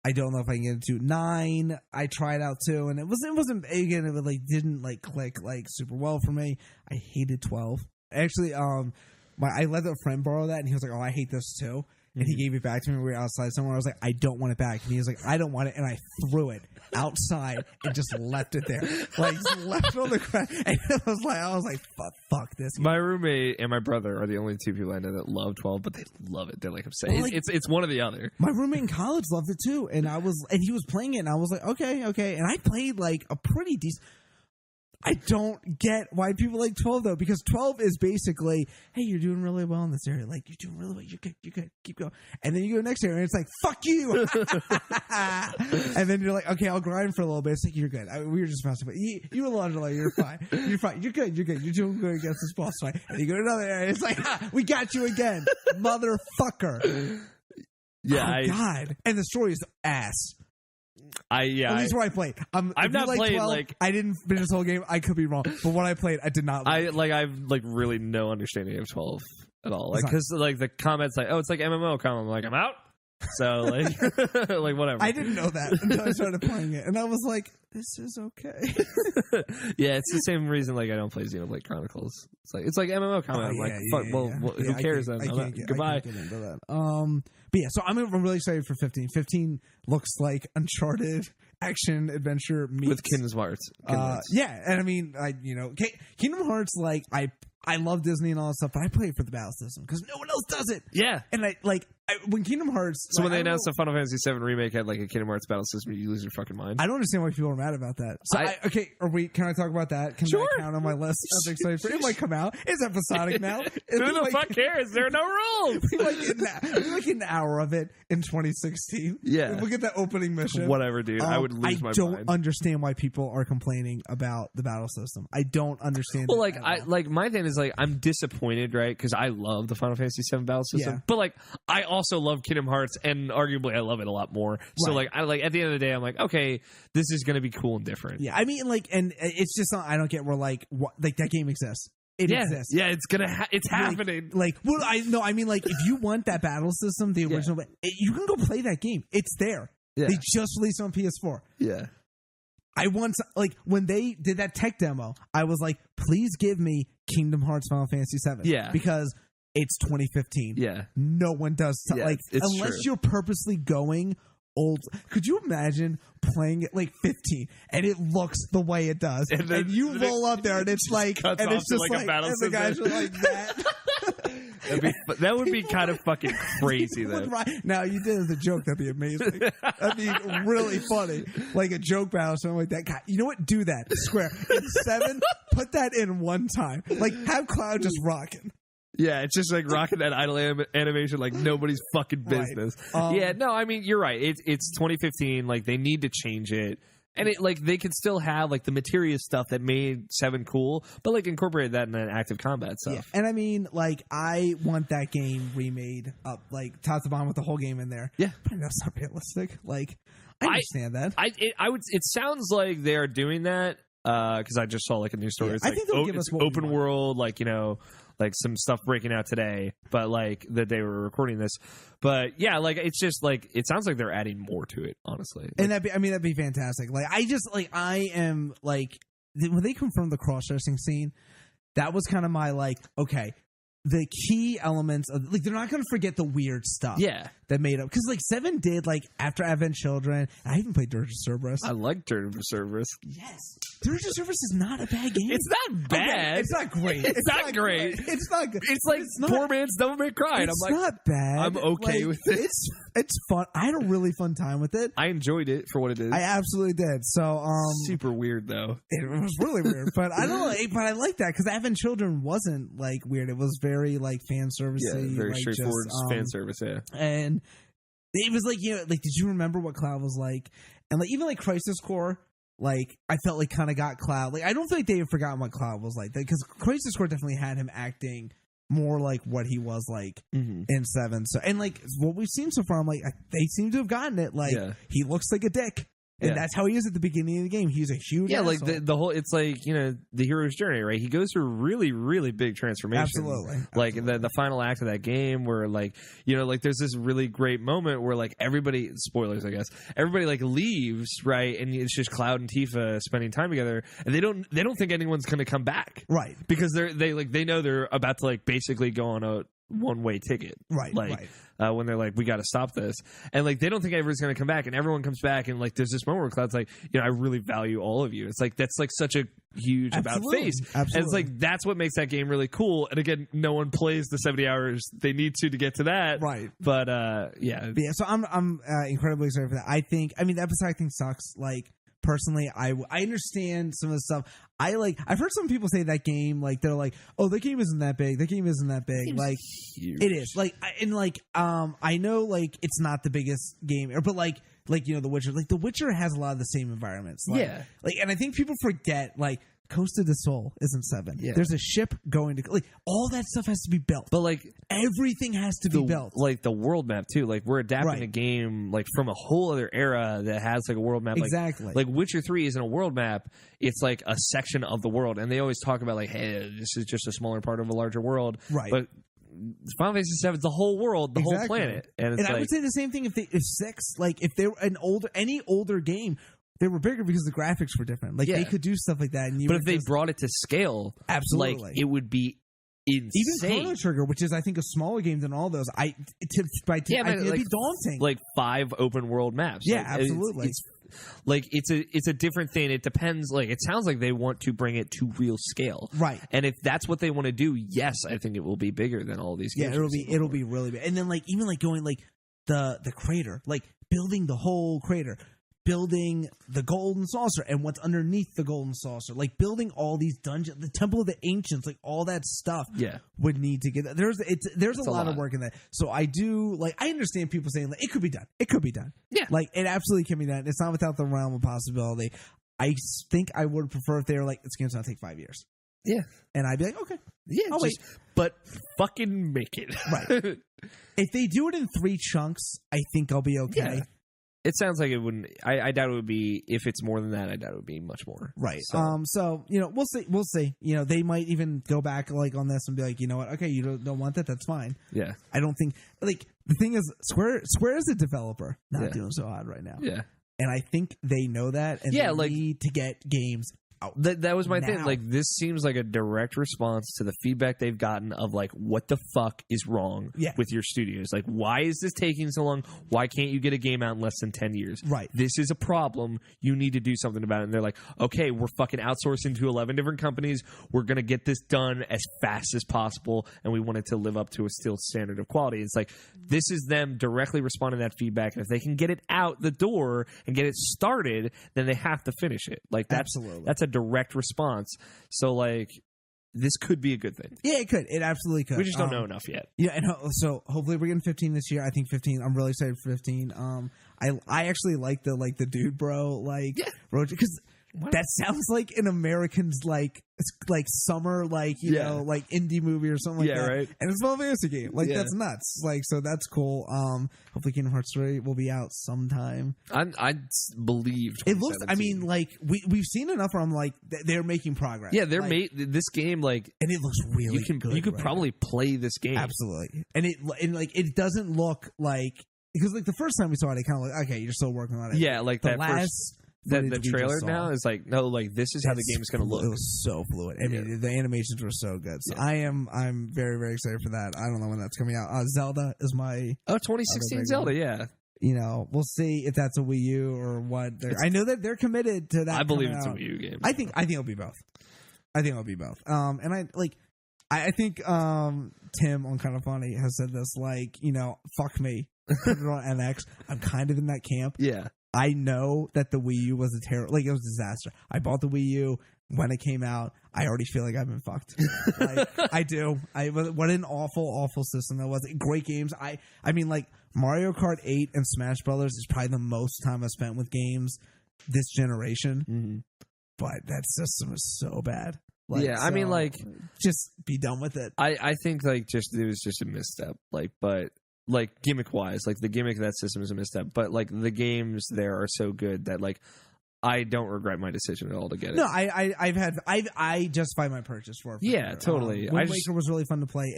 Speaker 2: I don't know if I can get into 9. I tried out 2, and it wasn't again. It like didn't like click like super well for me. I hated 12. Actually, I let a friend borrow that, and he was like, "Oh, I hate this too." And he gave it back to me. We were outside somewhere. I was like, "I don't want it back." And he was like, "I don't want it." And I threw it outside and just left it there, like just left it on the ground. And I was like, "Fuck this."
Speaker 1: My roommate and my brother are the only 2 people I know that love 12, but they love it. They're like upset. Well, it's one or the other.
Speaker 2: My roommate in college loved it too, and he was playing it, and I was like, okay. And I played like a pretty decent. I don't get why people like 12 though, because 12 is basically, hey, you're doing really well in this area. Like, you're doing really well. You're good. Keep going. And then you go next area and it's like, fuck you. And then you're like, okay, I'll grind for a little bit. It's like, you're good. We were just messing with you. You were like, you're fine. You're fine. You're good. You're doing good against this boss fight. And you go to another area. It's like, we got you again, motherfucker.
Speaker 1: Yeah.
Speaker 2: God. And the story is ass.
Speaker 1: At
Speaker 2: least where I played.
Speaker 1: I've not played 12, like
Speaker 2: I didn't finish this whole game. I could be wrong, but what I played, I did not.
Speaker 1: I've like really no understanding of 12 at all. Like because like the comments like, oh, it's like MMO comment. I'm like, I'm out. So like like whatever.
Speaker 2: I didn't know that until I started playing it, and I was like, this is okay.
Speaker 1: Yeah, it's the same reason like I don't play Xenoblade Chronicles. It's like MMO comment. I'm like, fuck. Who cares then? Goodbye.
Speaker 2: I can't get into that. But yeah, so I'm really excited for 15. 15 looks like Uncharted action adventure meets
Speaker 1: with Kingdom Hearts.
Speaker 2: Yeah, and I mean, Kingdom Hearts. Like I love Disney and all that stuff, but I play it for the battle system because no one else does it.
Speaker 1: Yeah,
Speaker 2: and when Kingdom Hearts.
Speaker 1: So when they announced the Final Fantasy VII remake had like a Kingdom Hearts battle system, you lose your fucking mind.
Speaker 2: I don't understand why people are mad about that. So can I talk about that? Can that count on my list of excited for? It might come out. It's episodic now.
Speaker 1: Who the fuck cares? There are no rules.
Speaker 2: We like an hour of it in 2016.
Speaker 1: Yeah,
Speaker 2: we'll get that opening mission.
Speaker 1: Whatever, dude. I would lose my mind.
Speaker 2: I don't understand why people are complaining about the battle system. I don't understand.
Speaker 1: Well, my thing is like I'm disappointed, right? Because I love the Final Fantasy VII battle system, but like I also love Kingdom Hearts, and arguably I love it a lot more. So like I at the end of the day, I'm like, okay, this is going to be cool and different.
Speaker 2: Yeah, I mean, and it's just not, I don't get where that game exists. It exists.
Speaker 1: Yeah, it's happening.
Speaker 2: I mean, like if you want that battle system, the original, you can go play that game. It's there. Yeah. They just released on PS4.
Speaker 1: Yeah.
Speaker 2: I once when they did that tech demo, I was like, please give me Kingdom Hearts Final Fantasy VII.
Speaker 1: Yeah.
Speaker 2: Because it's 2015.
Speaker 1: Yeah.
Speaker 2: No one does unless
Speaker 1: true.
Speaker 2: You're purposely going old. Could you imagine playing it like 15 and it looks the way it does, and you roll up there and it's like, and it's just like, and the guys are like that.
Speaker 1: That would be kind of fucking crazy, though.
Speaker 2: Now, you did it as a joke. That'd be amazing. That'd be really funny. Like a joke battle or something like that. God, you know what? Do that. Square. In 7, put that in one time. Like, have Cloud just rocking.
Speaker 1: Yeah, it's just like rocking that idle animation like nobody's fucking business. Right. No, I mean, you're right. It's 2015. Like, they need to change it. And it like they could still have like the materia stuff that made 7 cool, but like incorporate that in that active combat stuff.
Speaker 2: Yeah. And I mean, like I want that game remade up, like top to bottom with the whole game in there.
Speaker 1: Yeah,
Speaker 2: but that's not realistic. Like I understand that.
Speaker 1: I would. It sounds like they are doing that because I just saw like a news story.
Speaker 2: Yeah,
Speaker 1: it's
Speaker 2: I
Speaker 1: like,
Speaker 2: think they'll give us
Speaker 1: open world, like like some stuff breaking out today, but like that they were recording this. But yeah, like it's just like it sounds like they're adding more to it, honestly.
Speaker 2: And that'd be fantastic. Like I am like when they confirmed the cross-dressing scene, that was kind of my like, okay, the key elements of like they're not going to forget the weird stuff.
Speaker 1: Yeah,
Speaker 2: that made up because like 7 did like after Advent Children. I even played Dirge of Cerberus.
Speaker 1: I like Dirge of Cerberus.
Speaker 2: Yes, Dirge of Cerberus is not a bad game.
Speaker 1: It's not bad.
Speaker 2: Okay, it's not great.
Speaker 1: It's not great.
Speaker 2: It's not good.
Speaker 1: It's like poor man's Devil May Cry.
Speaker 2: It's
Speaker 1: I'm like,
Speaker 2: not bad.
Speaker 1: I'm okay with it.
Speaker 2: It's fun. I had a really fun time with it.
Speaker 1: I enjoyed it for what it is.
Speaker 2: I absolutely did. So
Speaker 1: super weird though.
Speaker 2: It was really weird, but I don't know. But I like that because Advent Children wasn't like weird. It was very like fan servicey.
Speaker 1: Yeah, very
Speaker 2: like,
Speaker 1: straightforward fan service. Yeah,
Speaker 2: and it was like like did you remember what Cloud was like? And like even like Crisis Core. Like I felt like kind of got Cloud. Like I don't feel like they had forgotten what Cloud was like because Crisis Core definitely had him acting more like what he was like in 7. So and like what we've seen so far, I'm like they seem to have gotten it. Like he looks like a dick. And that's how he is at the beginning of the game. He's a huge asshole.
Speaker 1: Like the whole, it's like, the hero's journey, right? He goes through really, really big transformation.
Speaker 2: Absolutely.
Speaker 1: Like the final act of that game where like, like there's this really great moment where like everybody, spoilers, I guess, everybody like leaves, right? And it's just Cloud and Tifa spending time together, and they don't think anyone's going to come back.
Speaker 2: Right.
Speaker 1: Because they know they're about to like basically go on a one-way ticket.
Speaker 2: Right.
Speaker 1: Like, when they're like, we got to stop this. And like, they don't think everyone's going to come back, and everyone comes back, and like, there's this moment where Cloud's like, I really value all of you. It's like, that's like such a huge about face.
Speaker 2: Absolutely.
Speaker 1: And it's like, that's what makes that game really cool. And again, no one plays the 70 hours they need to get to that.
Speaker 2: Right.
Speaker 1: But yeah.
Speaker 2: So I'm incredibly excited for that. The episode I think sucks. Like, personally, I understand some of the stuff. I've heard some people say that game, like, they're like, oh, the game isn't that big. The game isn't that big. Like, huge. It is. Like, I know, like, it's not the biggest game, but like The Witcher. Like, The Witcher has a lot of the same environments. Like,
Speaker 1: yeah.
Speaker 2: Like, and I think people forget, like, Costa del Sol isn't 7.
Speaker 1: Yeah.
Speaker 2: There's a ship going to, like, all that stuff has to be built.
Speaker 1: But like,
Speaker 2: everything has to be built.
Speaker 1: Like the world map too. Like, we're adapting a game like from a whole other era that has like a world map.
Speaker 2: Exactly.
Speaker 1: Like Witcher 3 isn't a world map. It's like a section of the world, and they always talk about like, hey, this is just a smaller part of a larger world.
Speaker 2: Right.
Speaker 1: But Final Fantasy 7 is the whole world, the whole planet, and
Speaker 2: I would say the same thing if 6, like if they were any older game. They were bigger because the graphics were different. Like, they could do stuff like that. And
Speaker 1: but if they brought it to scale,
Speaker 2: absolutely,
Speaker 1: like, it would be insane.
Speaker 2: Even Chrono Trigger, which is, I think, a smaller game than all those, I think it'd be daunting.
Speaker 1: Like 5 open world maps.
Speaker 2: Yeah,
Speaker 1: like,
Speaker 2: absolutely.
Speaker 1: It's a different thing. It depends. Like, it sounds like they want to bring it to real scale,
Speaker 2: right? And
Speaker 1: if that's what they want to do, yes, I think it will be bigger than all these games.
Speaker 2: Yeah, it'll be really big. And then like even like going like the crater, like building the whole crater. Building the golden saucer and what's underneath the golden saucer, like building all these dungeons, the Temple of the Ancients, like all that stuff, would need to get. There's a lot of work in that. So I understand people saying like it could be done. It could be done.
Speaker 1: Yeah,
Speaker 2: like it absolutely can be done. It's not without the realm of possibility. I think I would prefer if they were like, this game's gonna take 5 years.
Speaker 1: Yeah,
Speaker 2: and I'd be like, okay,
Speaker 1: yeah,
Speaker 2: I'll wait,
Speaker 1: but fucking make it
Speaker 2: right. If they do it in 3 chunks, I think I'll be okay.
Speaker 1: Yeah. It sounds like it wouldn't. I doubt it would be. If it's more than that, I doubt it would be much more.
Speaker 2: Right. So we'll see. We'll see. They might even go back like on this and be like, you know what? Okay, you don't want that. That's fine.
Speaker 1: Yeah. I
Speaker 2: don't think like the thing is Square is a developer not doing so hot right now.
Speaker 1: Yeah.
Speaker 2: And I think they know that, and they need to get games.
Speaker 1: That was my thing. Like, this seems like a direct response to the feedback they've gotten of like, what the fuck is wrong with your studios? Like, why is this taking so long? Why can't you get a game out in less than 10 years?
Speaker 2: Right.
Speaker 1: This is a problem. You need to do something about it. And they're like, okay, we're fucking outsourcing to 11 different companies. We're going to get this done as fast as possible. And we want it to live up to a still standard of quality. It's like, this is them directly responding to that feedback. And if they can get it out the door and get it started, then they have to finish it. Like, that's a direct response. So like, this could be a good thing.
Speaker 2: Yeah, it could. It absolutely could.
Speaker 1: We just don't know enough yet.
Speaker 2: Yeah, and so hopefully we're getting 15 this year. I think 15. I'm really excited for 15. I actually like the dude bro road, because that sounds like an American's like summer you know like indie movie or something like that. Right. And it's a Final Fantasy game. Like that's nuts. Like, so that's cool. Hopefully Kingdom Hearts 3 will be out sometime.
Speaker 1: I believe
Speaker 2: it looks. I mean, like we've seen enough where I'm like they're making progress.
Speaker 1: Yeah, they're this game and
Speaker 2: it looks really good.
Speaker 1: You could probably play this game.
Speaker 2: Absolutely. And it doesn't look like, because like the first time we saw it, it kind of like, okay, you're still working on it.
Speaker 1: Yeah, like
Speaker 2: the
Speaker 1: that
Speaker 2: last.
Speaker 1: The trailer now is like, no, like this is how the game is going to look.
Speaker 2: It was so fluid. I mean, the animations were so good. So I'm very, very excited for that. I don't know when that's coming out. Zelda is my
Speaker 1: 2016 Zelda. Yeah.
Speaker 2: We'll see if that's a Wii U or what. I know that they're committed to that.
Speaker 1: I believe it's a Wii U game.
Speaker 2: I think it'll be both. And I think Tim on Kind of Funny has said this, like, fuck me, put it on NX. I'm kind of in that camp.
Speaker 1: Yeah.
Speaker 2: I know that the Wii U was it was a disaster. I bought the Wii U when it came out. I already feel like I've been fucked. I do. What an awful system that was. Great games. I mean, like Mario Kart 8 and Smash Brothers is probably the most time I've spent with games this generation.
Speaker 1: Mm-hmm.
Speaker 2: But that system is so bad.
Speaker 1: I mean, like,
Speaker 2: just be done with it.
Speaker 1: I think like it was just a misstep. Like, but like gimmick wise, like the gimmick of that system is a misstep, but like the games there are so good that like I don't regret my decision at all to get it.
Speaker 2: No, I justify my purchase for it.
Speaker 1: Yeah,
Speaker 2: sure.
Speaker 1: totally.
Speaker 2: Wind Waker was really fun to play.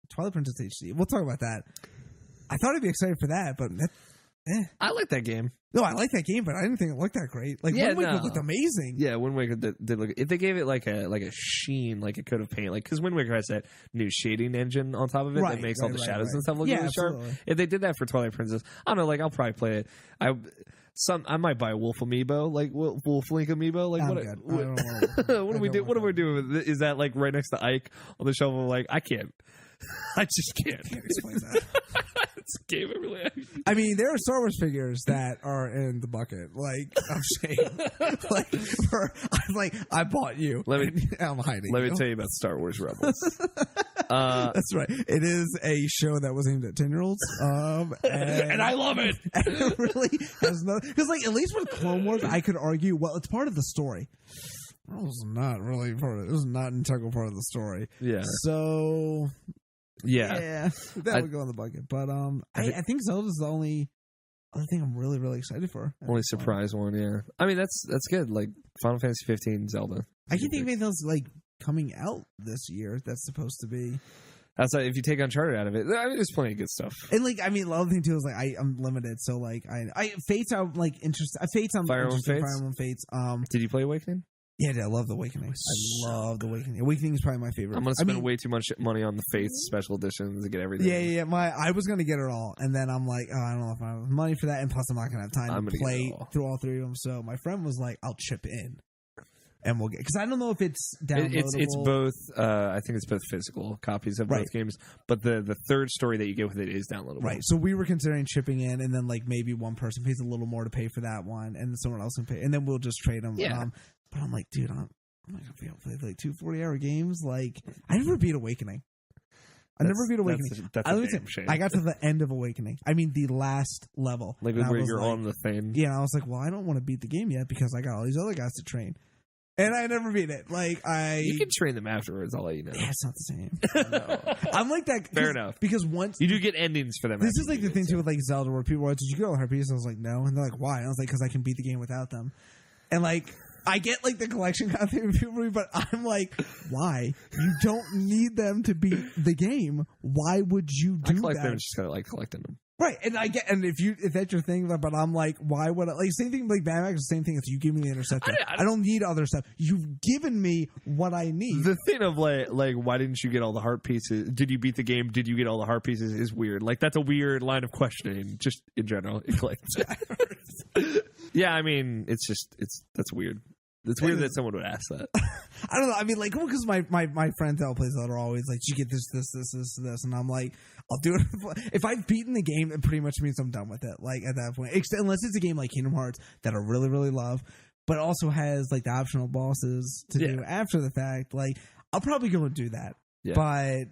Speaker 2: Twilight Princess HD. We'll talk about that. I thought I'd be excited for that, but
Speaker 1: I like that game.
Speaker 2: No, I like that game, but I didn't think it looked that great. Like Wind Waker looked amazing.
Speaker 1: Yeah, Wind Waker did look. If they gave it like a sheen, like a coat of paint, like because Wind Waker has that new shading engine on top of it that makes all the shadows and stuff look really sharp. If they did that for Twilight Princess, I don't know. Like I'll probably play it. I might buy a Wolf Amiibo, like Wolf Link Amiibo. Like what do we do? What do we do with it? Is that like right next to Ike on the shelf? I'm like, I just can't
Speaker 2: explain that.
Speaker 1: It's a game of really.
Speaker 2: I mean, there are Star Wars figures that are in the bucket. Like I'm saying, I bought you. I'm hiding.
Speaker 1: Let me tell you about Star Wars Rebels.
Speaker 2: That's right. It is a show that was aimed at 10-year-olds,
Speaker 1: and I love it.
Speaker 2: And it really has no, because like at least with Clone Wars, I could argue, well, it's part of the story. It was not really part of it. It was not an integral part of the story.
Speaker 1: Yeah.
Speaker 2: So.
Speaker 1: Yeah,
Speaker 2: that would go in the bucket. But I think Zelda's the only other thing I'm really, really excited for.
Speaker 1: Only surprise one, yeah. I mean, that's good. Like Final Fantasy 15, Zelda.
Speaker 2: I can't think of anything else like coming out this year that's supposed to be.
Speaker 1: That's like, if you take Uncharted out of it, I mean, there's plenty of good stuff.
Speaker 2: And like, I mean, the other thing too is like I'm limited, so like I Fates I'm like interested. Fates I'm
Speaker 1: Fire
Speaker 2: interested.
Speaker 1: Emblem
Speaker 2: Fire Emblem Fates.
Speaker 1: Did you play Awakening?
Speaker 2: Yeah, I love the Awakening. I love the Awakening. Awakening is probably my favorite.
Speaker 1: I'm gonna spend way too much money on the Fates special editions to get everything.
Speaker 2: Yeah. I was gonna get it all, and then I'm like, oh, I don't know if I have money for that, and plus I'm not gonna have time to play through all three of them. So my friend was like, I'll chip in, and we'll get, because I don't know if it's downloadable.
Speaker 1: It's both. I think it's both physical copies of both games, but the third story that you get with it is downloadable.
Speaker 2: Right. So we were considering chipping in, and then like maybe one person pays a little more to pay for that one, and someone else can pay, and then we'll just trade them.
Speaker 1: Yeah.
Speaker 2: But I'm like, dude, I'm not gonna be able to play like 2 40-hour games. Like, I never beat Awakening. I got to the end of Awakening. I mean, the last level.
Speaker 1: Like where you're on the thing.
Speaker 2: Yeah, and I was like, well, I don't want to beat the game yet because I got all these other guys to train. And I never beat it. You
Speaker 1: can train them afterwards. I'll let you know.
Speaker 2: Yeah, it's not the same. I'm like that.
Speaker 1: Fair enough.
Speaker 2: Because once
Speaker 1: you do get endings for them.
Speaker 2: This is like the thing too with like Zelda, where people are like, "Did you get all the pieces?" I was like, "No," and they're like, "Why?" And I was like, "Because I can beat the game without them." And like, I get like the collection kind of thing with people, but I'm like, why? You don't need them to beat the game. Why would you do that? I
Speaker 1: collect them. Just gotta like collecting them.
Speaker 2: Right, and I get, and if that's your thing, but I'm like, why would I? Like, same thing like Mad Max, the same thing as you give me the interceptor. I don't need other stuff. You've given me what I need.
Speaker 1: The thing of like, why didn't you get all the heart pieces? Did you beat the game? Did you get all the heart pieces? Is weird. Like, that's a weird line of questioning, just in general. Yeah, I mean, that's weird. It's weird that someone would ask that.
Speaker 2: I don't know. I mean, like, because my friends that plays that are always like, you get this, and I'm like, I'll do it. If I've beaten the game, it pretty much means I'm done with it. Like at that point, unless it's a game like Kingdom Hearts that I really, really love, but also has like the optional bosses to do after the fact. Like, I'll probably go and do that. Yeah. But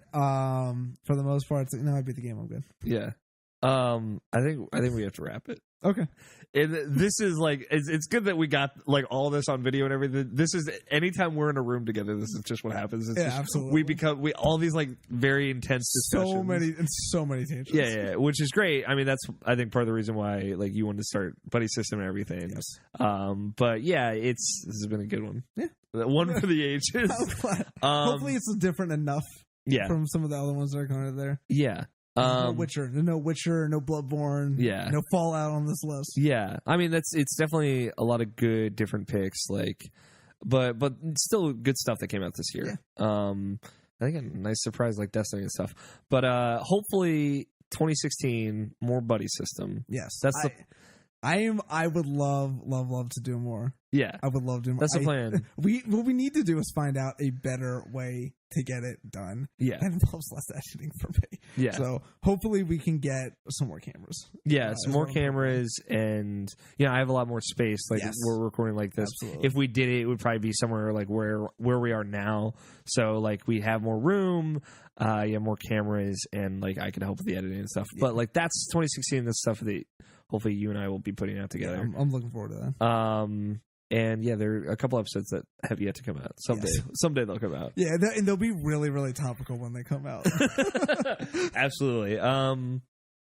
Speaker 2: for the most part, it's like, no, I beat the game. I'm good.
Speaker 1: Yeah. I think we have to wrap it.
Speaker 2: Okay.
Speaker 1: And this is like, it's good that we got like all this on video and everything. This is, anytime we're in a room together, this is just what happens. It's just,
Speaker 2: absolutely.
Speaker 1: We all these like very intense discussions.
Speaker 2: So many tangents.
Speaker 1: Yeah, which is great. I mean, that's, I think, part of the reason why like you wanted to start Buddy System and everything.
Speaker 2: Yes.
Speaker 1: But yeah, this has been a good one.
Speaker 2: Yeah.
Speaker 1: One for the ages.
Speaker 2: Hopefully it's different enough.
Speaker 1: Yeah.
Speaker 2: From some of the other ones that are coming out there.
Speaker 1: Yeah.
Speaker 2: No Witcher, no Bloodborne, no Fallout on this list.
Speaker 1: Yeah, I mean it's definitely a lot of good different picks, like, but still good stuff that came out this year. Yeah. I think a nice surprise like Destiny and stuff, but hopefully 2016 more Buddy System.
Speaker 2: Yes,
Speaker 1: that's
Speaker 2: I would love to do more.
Speaker 1: Yeah,
Speaker 2: I would love to do more.
Speaker 1: That's the plan.
Speaker 2: What we need to do is find out a better way to get it done.
Speaker 1: Yeah,
Speaker 2: that involves less editing for me.
Speaker 1: Yeah,
Speaker 2: so hopefully we can get some more cameras.
Speaker 1: Yeah, some more cameras, and I have a lot more space. Like we're recording like this.
Speaker 2: Absolutely.
Speaker 1: If we did it, it would probably be somewhere like where we are now. So like we have more room. More cameras, and like I can help with the editing and stuff. But like that's 2016. The stuff that hopefully you and I will be putting out together.
Speaker 2: Yeah, I'm looking forward to that.
Speaker 1: And there are a couple episodes that have yet to come out. Someday they'll come out.
Speaker 2: Yeah, and they'll be really, really topical when they come out.
Speaker 1: Absolutely.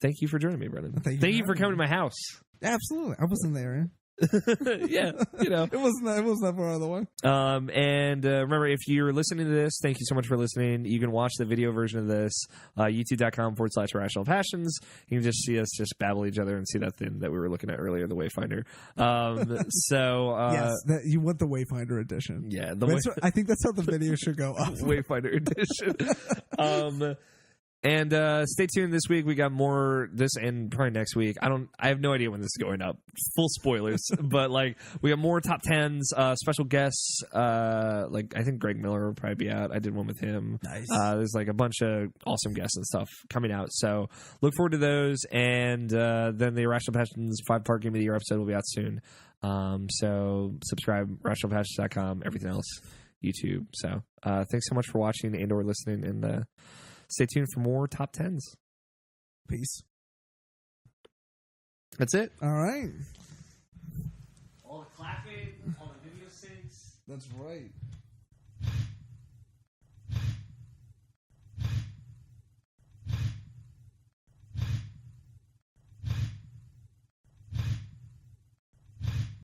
Speaker 1: thank you for joining me, Brendan.
Speaker 2: Thank
Speaker 1: you for coming to my house.
Speaker 2: Absolutely. I wasn't there.
Speaker 1: Yeah,
Speaker 2: it wasn't that far out of the way.
Speaker 1: And remember, if you're listening to this, thank you so much for listening. You can watch the video version of this, youtube.com/Irrational Passions. You can just see us just babble each other and see that thing that we were looking at earlier, the Wayfinder.
Speaker 2: Yes, you want the Wayfinder edition.
Speaker 1: Yeah,
Speaker 2: I think that's how the video should go up.
Speaker 1: Wayfinder edition. And stay tuned this week. We got more this and probably next week. I have no idea when this is going up. Full spoilers. But like we got more top 10s, special guests. Like I think Greg Miller will probably be out. I did one with him.
Speaker 2: Nice.
Speaker 1: There's like a bunch of awesome guests and stuff coming out. So look forward to those. And then the Irrational Passions 5-part Game of the Year episode will be out soon. So subscribe, irrationalpassions.com, everything else, YouTube. So thanks so much for watching and or listening, and stay tuned for more top 10s.
Speaker 2: Peace.
Speaker 1: That's it.
Speaker 2: All right.
Speaker 1: All the clapping, all the video syncs.
Speaker 2: That's right.